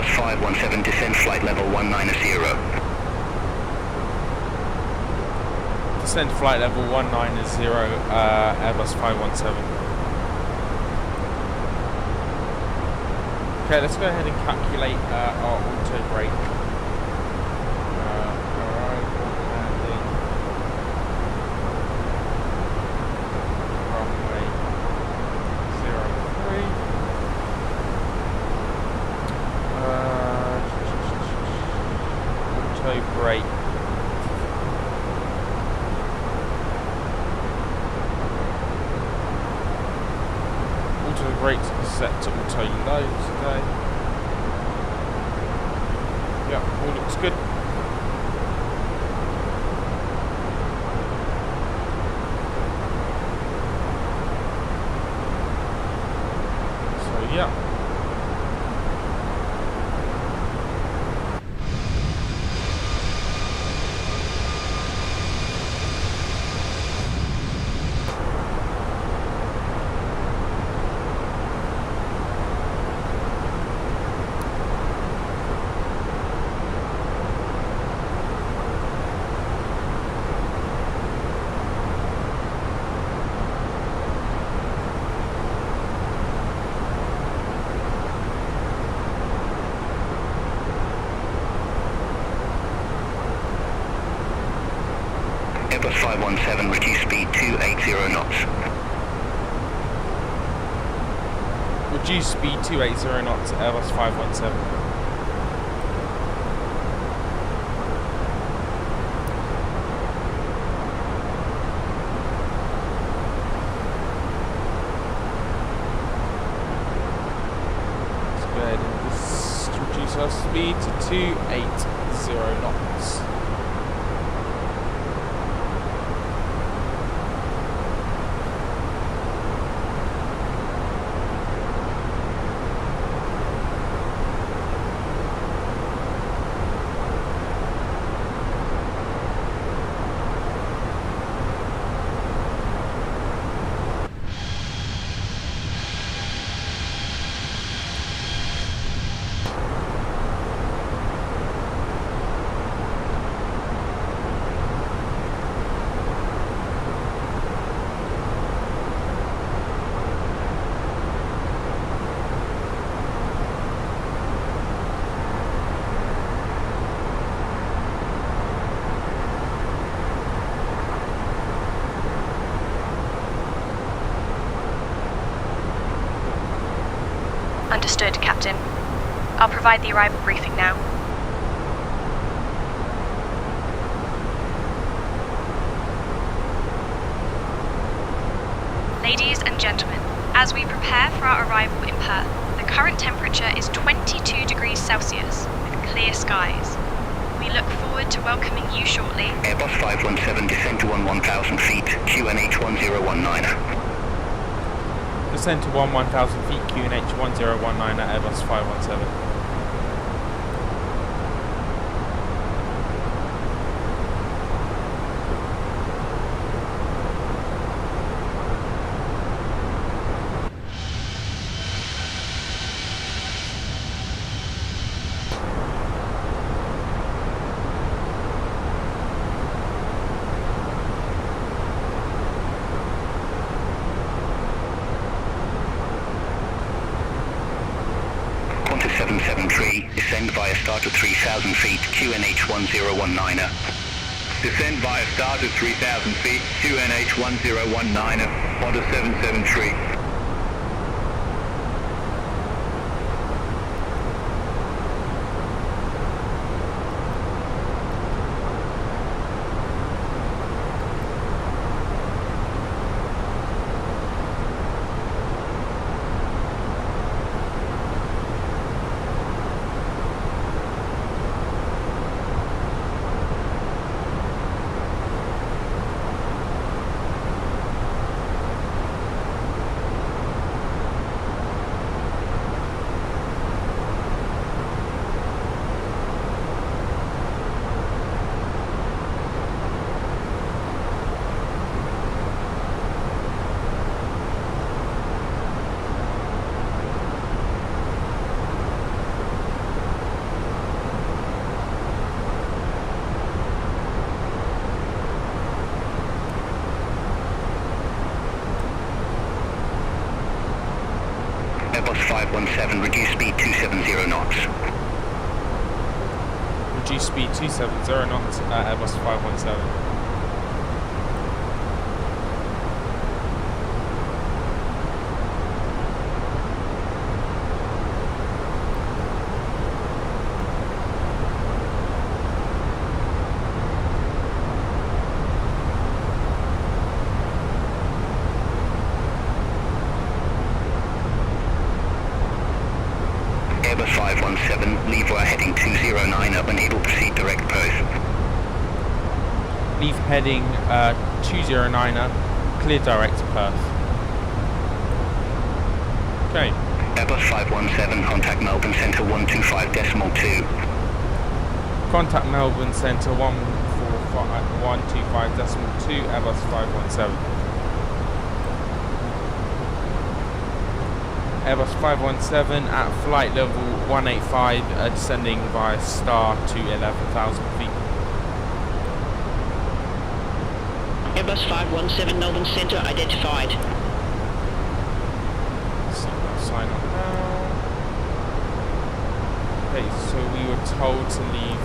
Airbus 517, descend flight level 190. Descend flight level 190, Airbus 517. Okay, let's go ahead and calculate our auto brake. Arrival, landing, runway 03. Auto brake. Auto brakes are set to auto low today. Yeah, all looks good. So yeah. Airbus 517, reduce speed 280 knots. Reduce speed 280 knots, Airbus 517. Let's go ahead and just reduce our speed to 280 knots. Understood, Captain. I'll provide the arrival briefing now. Ladies and gentlemen, as we prepare for our arrival in Perth, the current temperature is 22 degrees Celsius with clear skies. We look forward to welcoming you shortly. Airbus 517, descend to 1,000 feet, QNH 1019. Descend to 1,000 feet, QNH 1019 at Airbus 517. Qantas 773, descend via start at 3,000 feet, QNH 1019. Descend via start at 3,000 feet, QNH 1019, Qantas 773. 517, reduce speed 270 knots. Reduce speed 270 knots at Airbus 517. Airbus 517, leave wire heading 209 up, unable to proceed direct Perth. Leave heading 209er, clear direct to Perth. Okay. Airbus 517, contact Melbourne Centre 125.2. Contact Melbourne Centre 125.2 Airbus 517. Airbus 517 at flight level 185, descending via star to 11,000 feet. Airbus 517 Melbourne Centre identified. Sign on now. Okay, so we were told to leave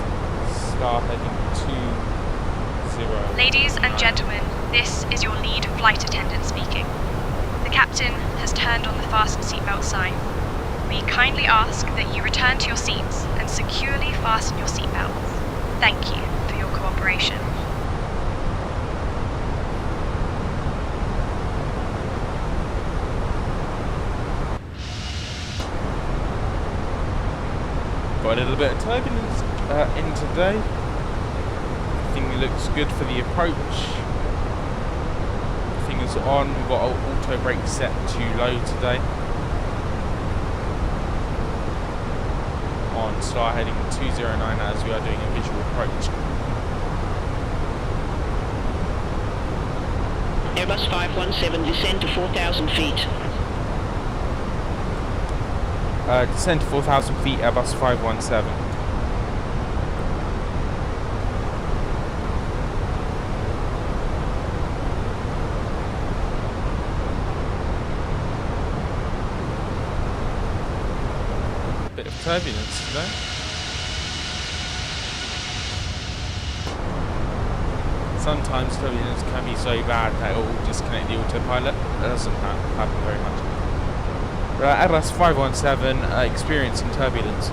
star heading 20. Ladies and gentlemen, this is your lead flight attendant speaking. The captain has turned on the fasten seatbelt sign. We kindly ask that you return to your seats and securely fasten your seatbelts. Thank you for your cooperation. Got a little bit of turbulence in today. Everything looks good for the approach. Fingers on. We've got auto brake set to low today. On star heading 209 as we are doing a visual approach. Airbus 517 descend to 4,000 feet. Descend to 4,000 feet, Airbus 517. Bit of turbulence today. Sometimes turbulence can be so bad that it will disconnect the autopilot. That doesn't happen very much. Airbus 517 experiencing turbulence.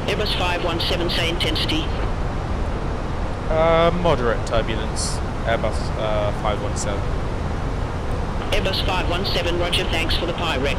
Airbus 517 say intensity. Moderate turbulence, Airbus 517. Airbus 517 roger, thanks for the pirate.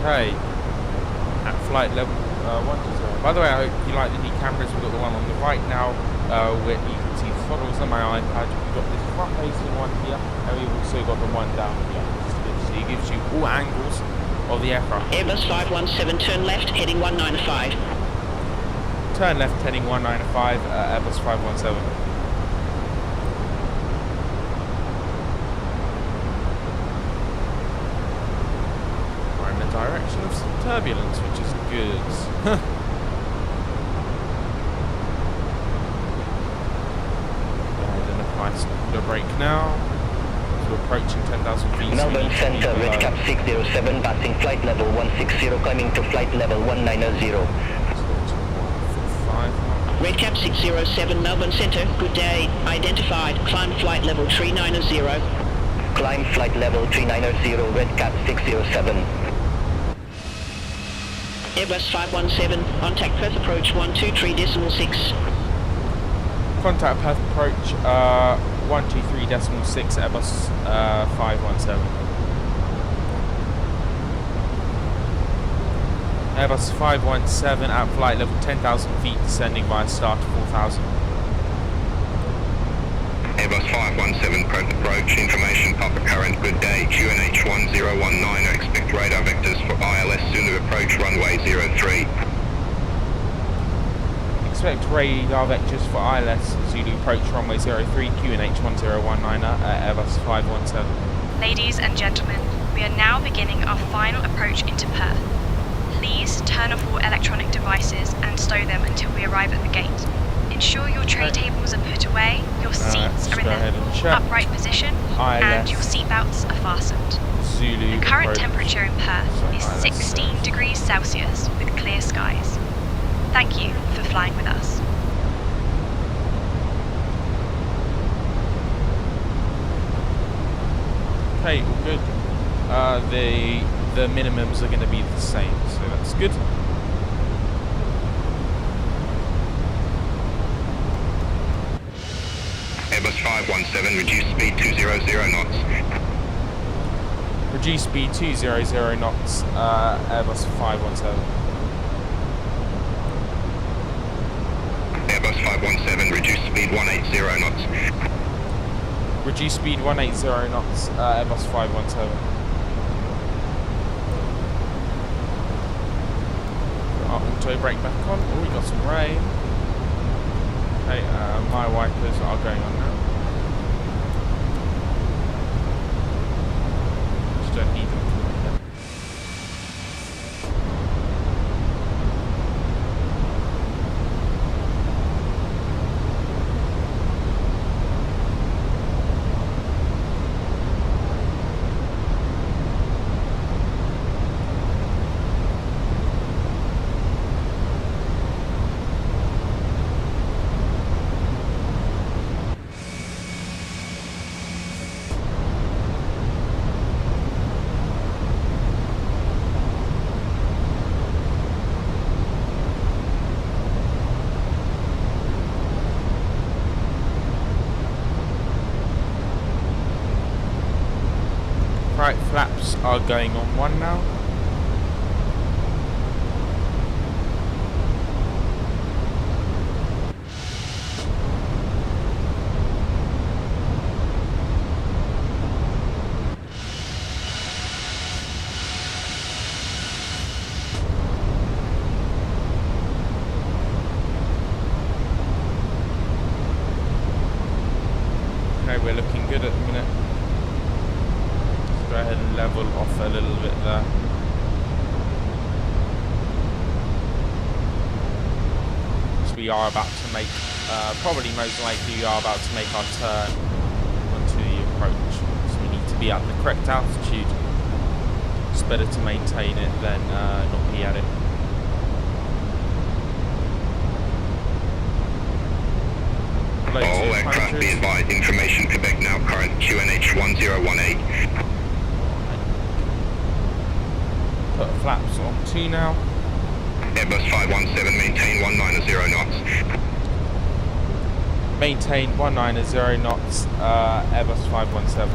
Okay, at flight level 120. By the way, I hope you like the new cameras. We've got the one on the right now, where you can see the photos on my iPad. We've got this front-facing one here, and we've also got the one down here. So it gives you all angles of the aircraft. Airbus 517 turn left, heading 195. Turn left, heading 195, Airbus 517. Direction of some turbulence, which is good. Go ahead and apply the brake now. So we're approaching 10,000 feet. Melbourne Centre, Red Cap 607, passing flight level 160, climbing to flight level 190. Redcap 607 Melbourne Centre, good day. Identified, climb flight level 390. Climb flight level 390, Redcap 607. Airbus 517, contact Perth approach 123.6. Contact Perth approach 123.6 Airbus 517. Airbus 517 at flight level 10,000 feet, descending via start to 4,000. Airbus 517 Perth approach, information Papa current, good day, QNH 1019, expect radar vectors for ILS Zulu approach runway 03. Expect radar vectors for ILS Zulu approach runway 03, QNH 1019 at Airbus 517. Ladies and gentlemen, we are now beginning our final approach into Perth. Please turn off all electronic devices and stow them until we arrive at the gate. Ensure your tray tables are put away, your seats are in their full upright position, and your seatbelts are fastened. Zulu The current approach. temperature in Perth is ILS 16 degrees Celsius with clear skies. Thank you for flying with us. Okay, all good. The minimums are going to be the same, so that's good. Airbus 517, reduce speed 200 knots. Reduce speed 200 knots, Airbus 517. Airbus 517, reduce speed 180 knots. Reduce speed 180 knots, Airbus 517. Our auto brake back on. Oh, we got some rain. Okay, my wipers are going on now. Just don't need them for right now. Right, flaps are going on one now. Okay, we're looking good at the minute. Go ahead and level off a little bit there. So we are about to make, probably most likely we are about to make our turn onto the approach. So we need to be at the correct altitude. It's better to maintain it than not be at it. All aircraft be advised, information Quebec now current, QNH 1018. Put flaps on 2 now. Airbus 517, maintain 190 knots. Maintain 190 knots, Airbus 517.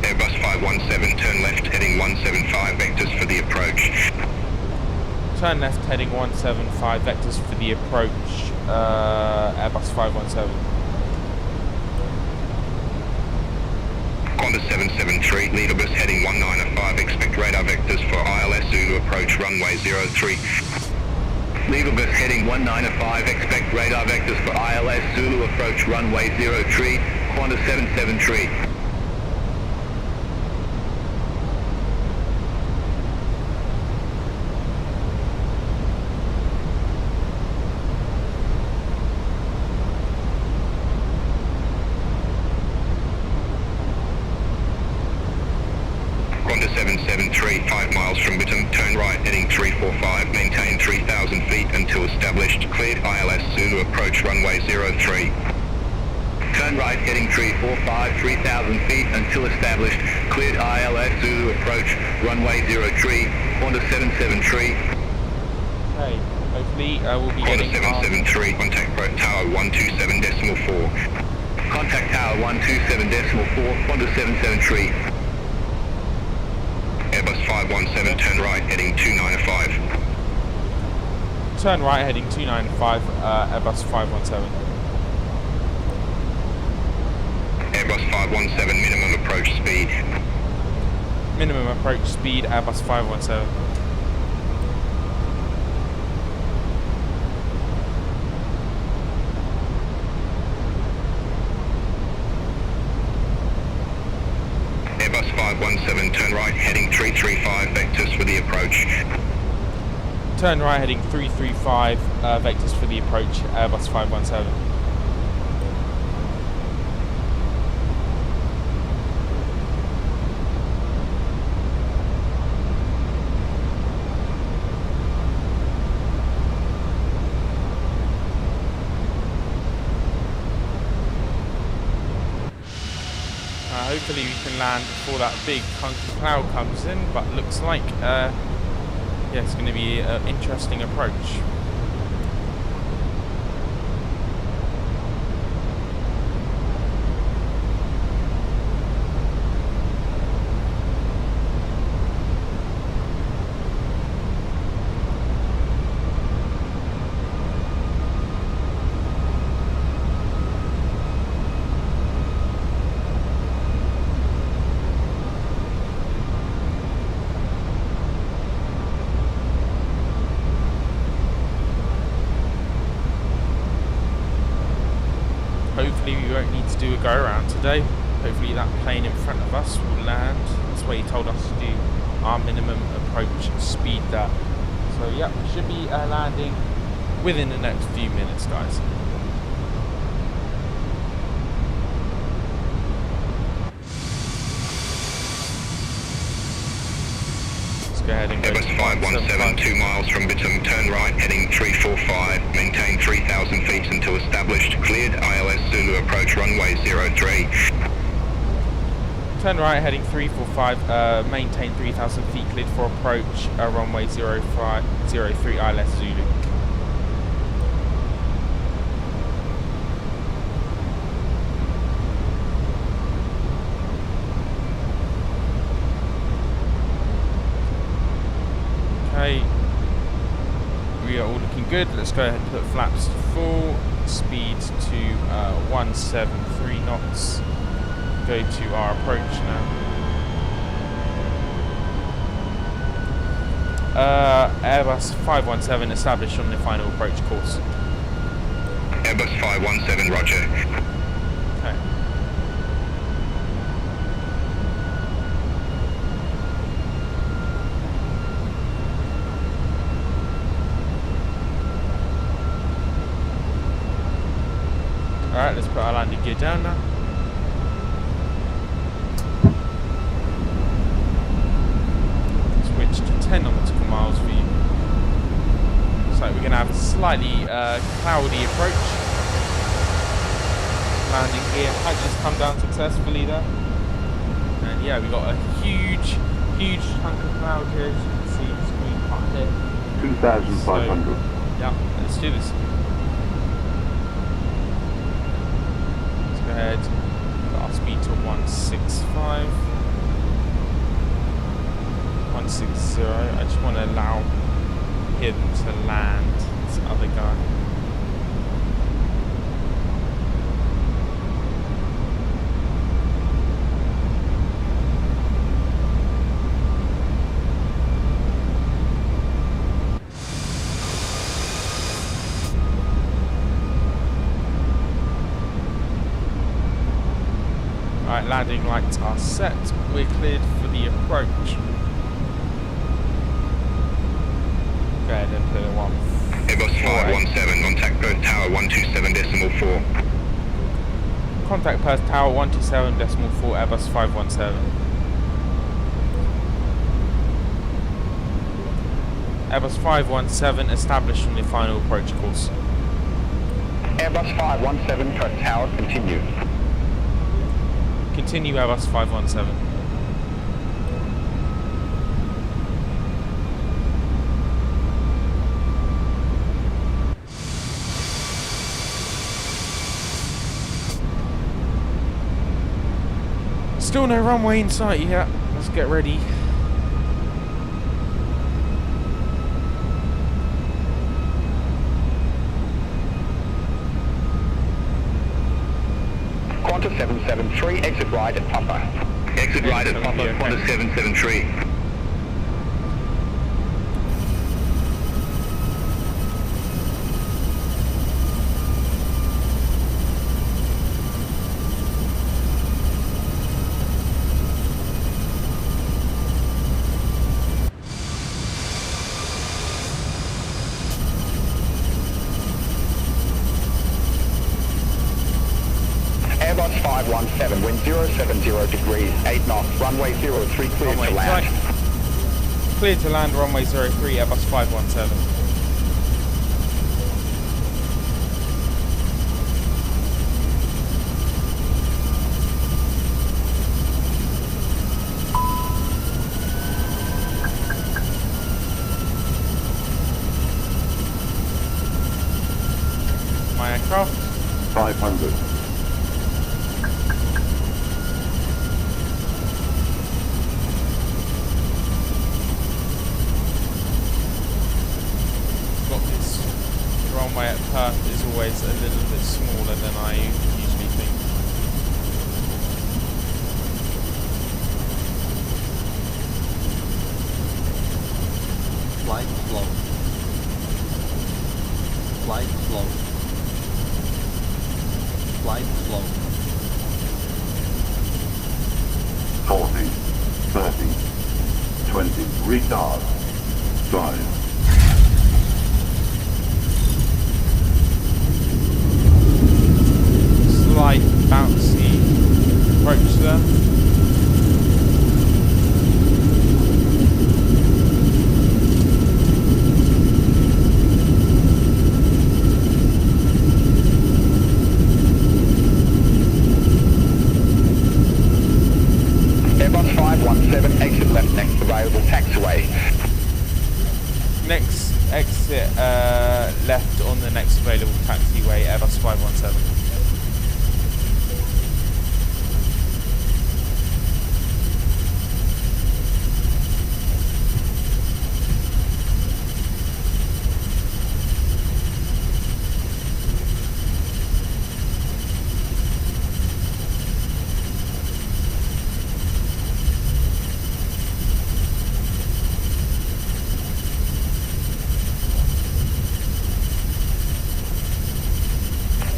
Airbus 517, turn left heading 175, vectors for the approach. Turn left heading 175, vectors for the approach, Airbus 517. Qantas 773, leader bus heading 195, expect radar vectors for ILS Zulu approach runway 03. Leader bus heading 195, expect radar vectors for ILS Zulu approach runway 03, Qantas 773. Qantas 773, 5 miles from Bittam, turn right heading 345. cleared ILS Zulu approach runway 03. Turn right heading 345, 3,000 feet until established. Cleared ILS Zulu approach runway 03, Qantas 773. Okay, hopefully we'll be Qantas getting 773, contact Perth Tower 127.4. Contact Tower 127.4, Qantas 773. Airbus 517, turn right heading 295. Turn right heading 295, Airbus 517. Airbus 517, minimum approach speed. Minimum approach speed, Airbus 517. Airbus 517, turn right heading 335, vectors for the approach. Turn right heading 335, vectors for the approach, Airbus 517. Hopefully we can land before that big hunk of cloud comes in, but looks like yeah, it's going to be an interesting approach. Hopefully we won't need to do a go around today. Hopefully that plane in front of us will land. That's what he told us to do, our minimum approach speed there. So yeah, we should be landing within the next few minutes, guys. Let's go ahead and go Airbus 517, 2 miles from Bitum, turn right heading 345, maintain 3,000 feet until established. Cleared ILS Zulu approach runway 03. Turn right heading 345, maintain 3,000 feet, cleared for approach, runway 03 ILS Zulu. Okay, we are all looking good. Let's go ahead and put flaps to full, speed to 173 knots. Go to our approach now. Airbus 517 established on the final approach course. Airbus 517, roger. Okay. Alright, let's put our landing gear down now. Switch to 10 nautical miles for you. So we're going to have a slightly cloudy approach. Landing gear has just come down successfully there. And yeah, we've got a huge chunk of cloud here, as you can see, it's green part here. 2,500. So, yeah, let's do this. Go ahead, put our speed to 165, 160. I just want to allow him to land, this other guy. Alright, landing lights are set. We're cleared for the approach. Go ahead and put it 1. Airbus 517, contact Perth Tower 127.4. Contact Perth Tower 127.4, Airbus 517. Airbus 517 established on the final approach course. Airbus 517 Perth Tower, continue. Continue Airbus 517. Still no runway in sight yet. Let's get ready. Qantas 773, exit right at Papa. Exit right at Papa, Qantas 773. Airbus 517, wind 070 degrees, 8 knots, runway 03, clear to land. Clear to land, runway 03, Airbus 517. My aircraft. 500. Runway at Perth is always a little bit smaller than I usually think. Flight slow. Flight slow. Flight slow. 40, 30, 20, retard. 5. Slight bouncy approach there. Airbus 517, exit left next available taxiway. Next exit left on the next available taxiway, Airbus 517.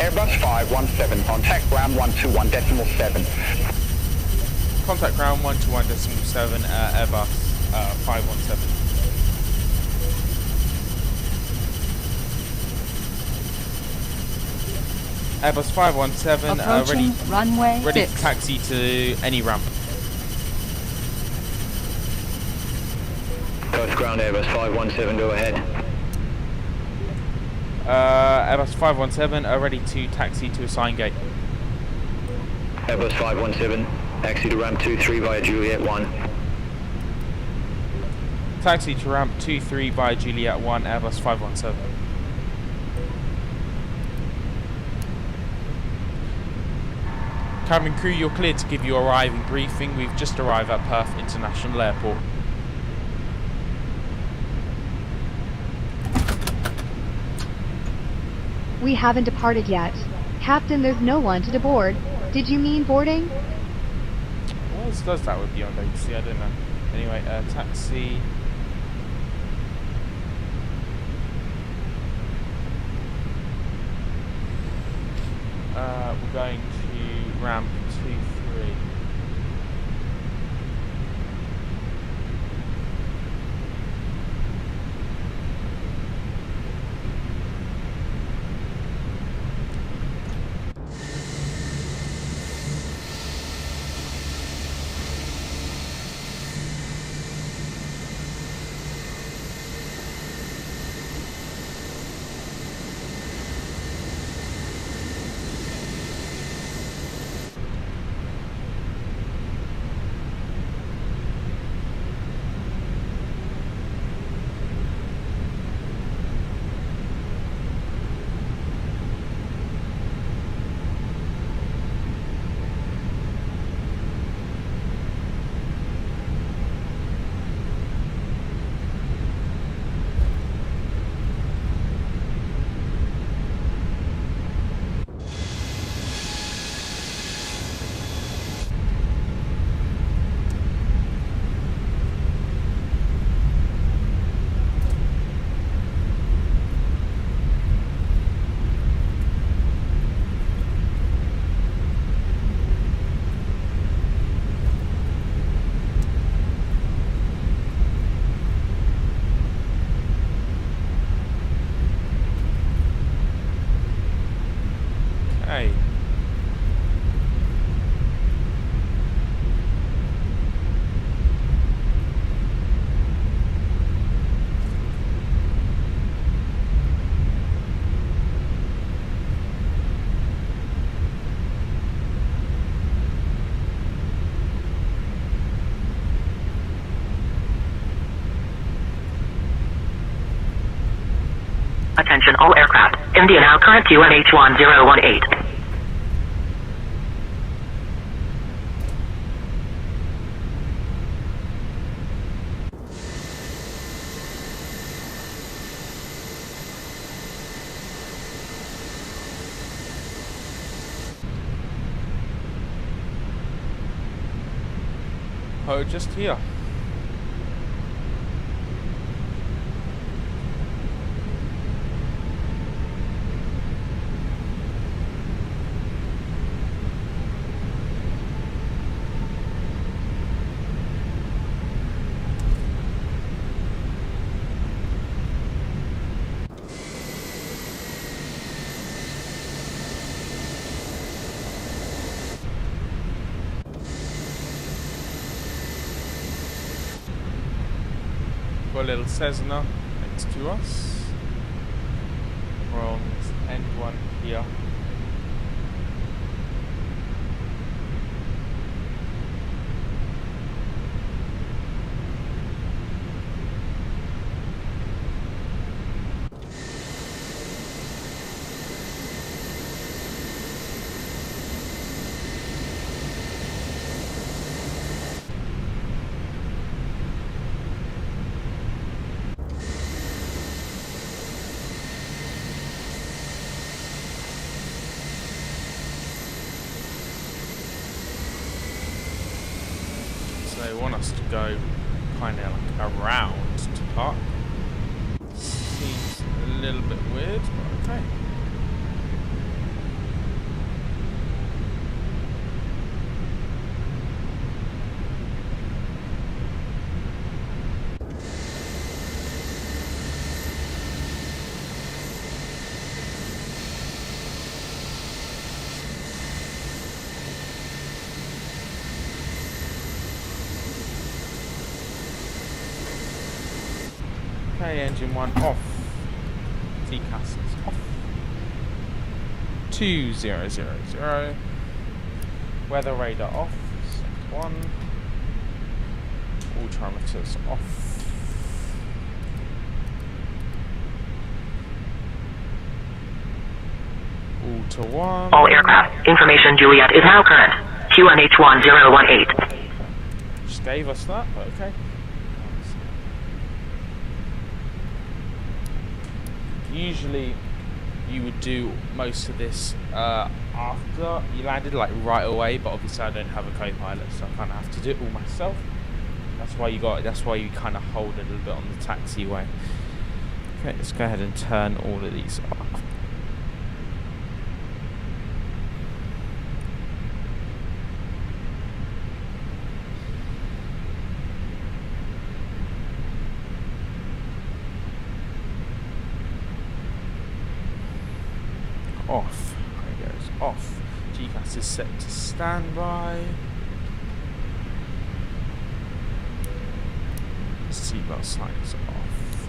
Airbus 517, contact ground 121.7. Contact ground 121.7, Airbus 517. Airbus 517 Approaching runway ready 6. to taxi to any ramp. Perth ground Airbus 517, go ahead. Airbus 517 ready to taxi to assigned gate. Airbus 517, taxi to ramp 23 via Juliet 1. Taxi to ramp 23 via Juliet 1, Airbus 517. Cabin crew, you're cleared to give your arriving briefing. We've just arrived at Perth International Airport. We haven't departed yet. Captain, there's no one to board. Did you mean boarding? What else does that with Beyond Agency? I don't know. Anyway, taxi. We're going to ramp 23. Attention all aircraft. India now current QNH1018. Oh, just here. Got a little Cessna next to us. We're on this end one here. They want us to go kind of like around to park. Seems a little bit weird, but okay. Okay, engine 1 off. TCAS is off. 2000. Weather radar off. Set 1. All parameters off. All to 1. All aircraft. Information Juliet is now current. QNH1018. Just gave us that, but okay. Usually you would do most of this after you landed, like right away, but obviously I don't have a co-pilot, so I kind of have to do it all myself. That's why you kind of hold a little bit on the taxiway. Okay, let's go ahead and turn all of these off. Off. There it goes. Off. GCAS is set to standby. Seatbelt signs off.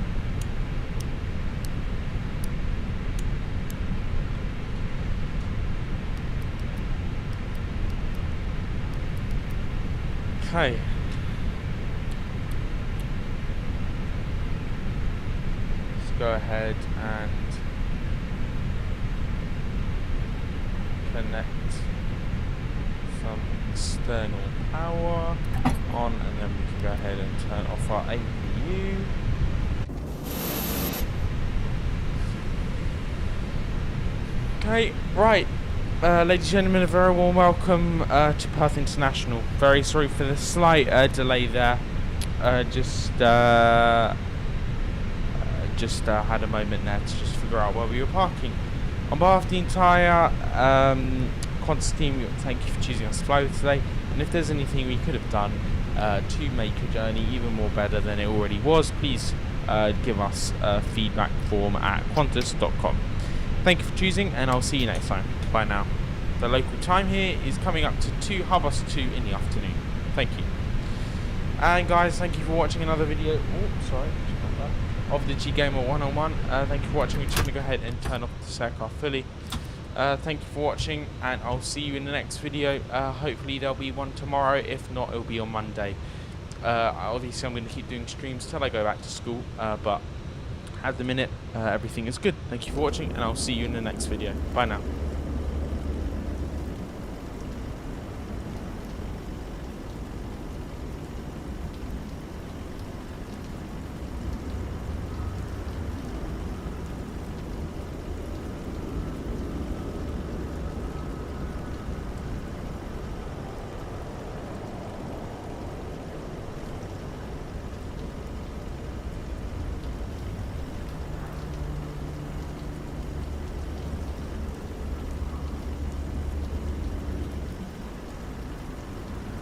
Okay. Let's go ahead and connect some external power on, and then we can go ahead and turn off our APU. Okay, right. Ladies and gentlemen, a very warm welcome to Perth International. Very sorry for the slight delay there. Just had a moment there to just figure out where we were parking. On behalf of the entire Qantas team, thank you for choosing us to fly with today. And if there's anything we could have done to make your journey even more better than it already was, please give us a feedback form at qantas.com. Thank you for choosing, and I'll see you next time. Bye now. The local time here is coming up to 2:02 in the afternoon. Thank you. And guys, thank you for watching another video. Oh, sorry. Of the G-Gamer 101. Thank you for watching. We're just going to go ahead and turn off the aircraft fully. Thank you for watching, and I'll see you in the next video. Hopefully there'll be one tomorrow. If not, it'll be on Monday. Obviously I'm going to keep doing streams till I go back to school, but at the minute, everything is good. Thank you for watching, and I'll see you in the next video. Bye now.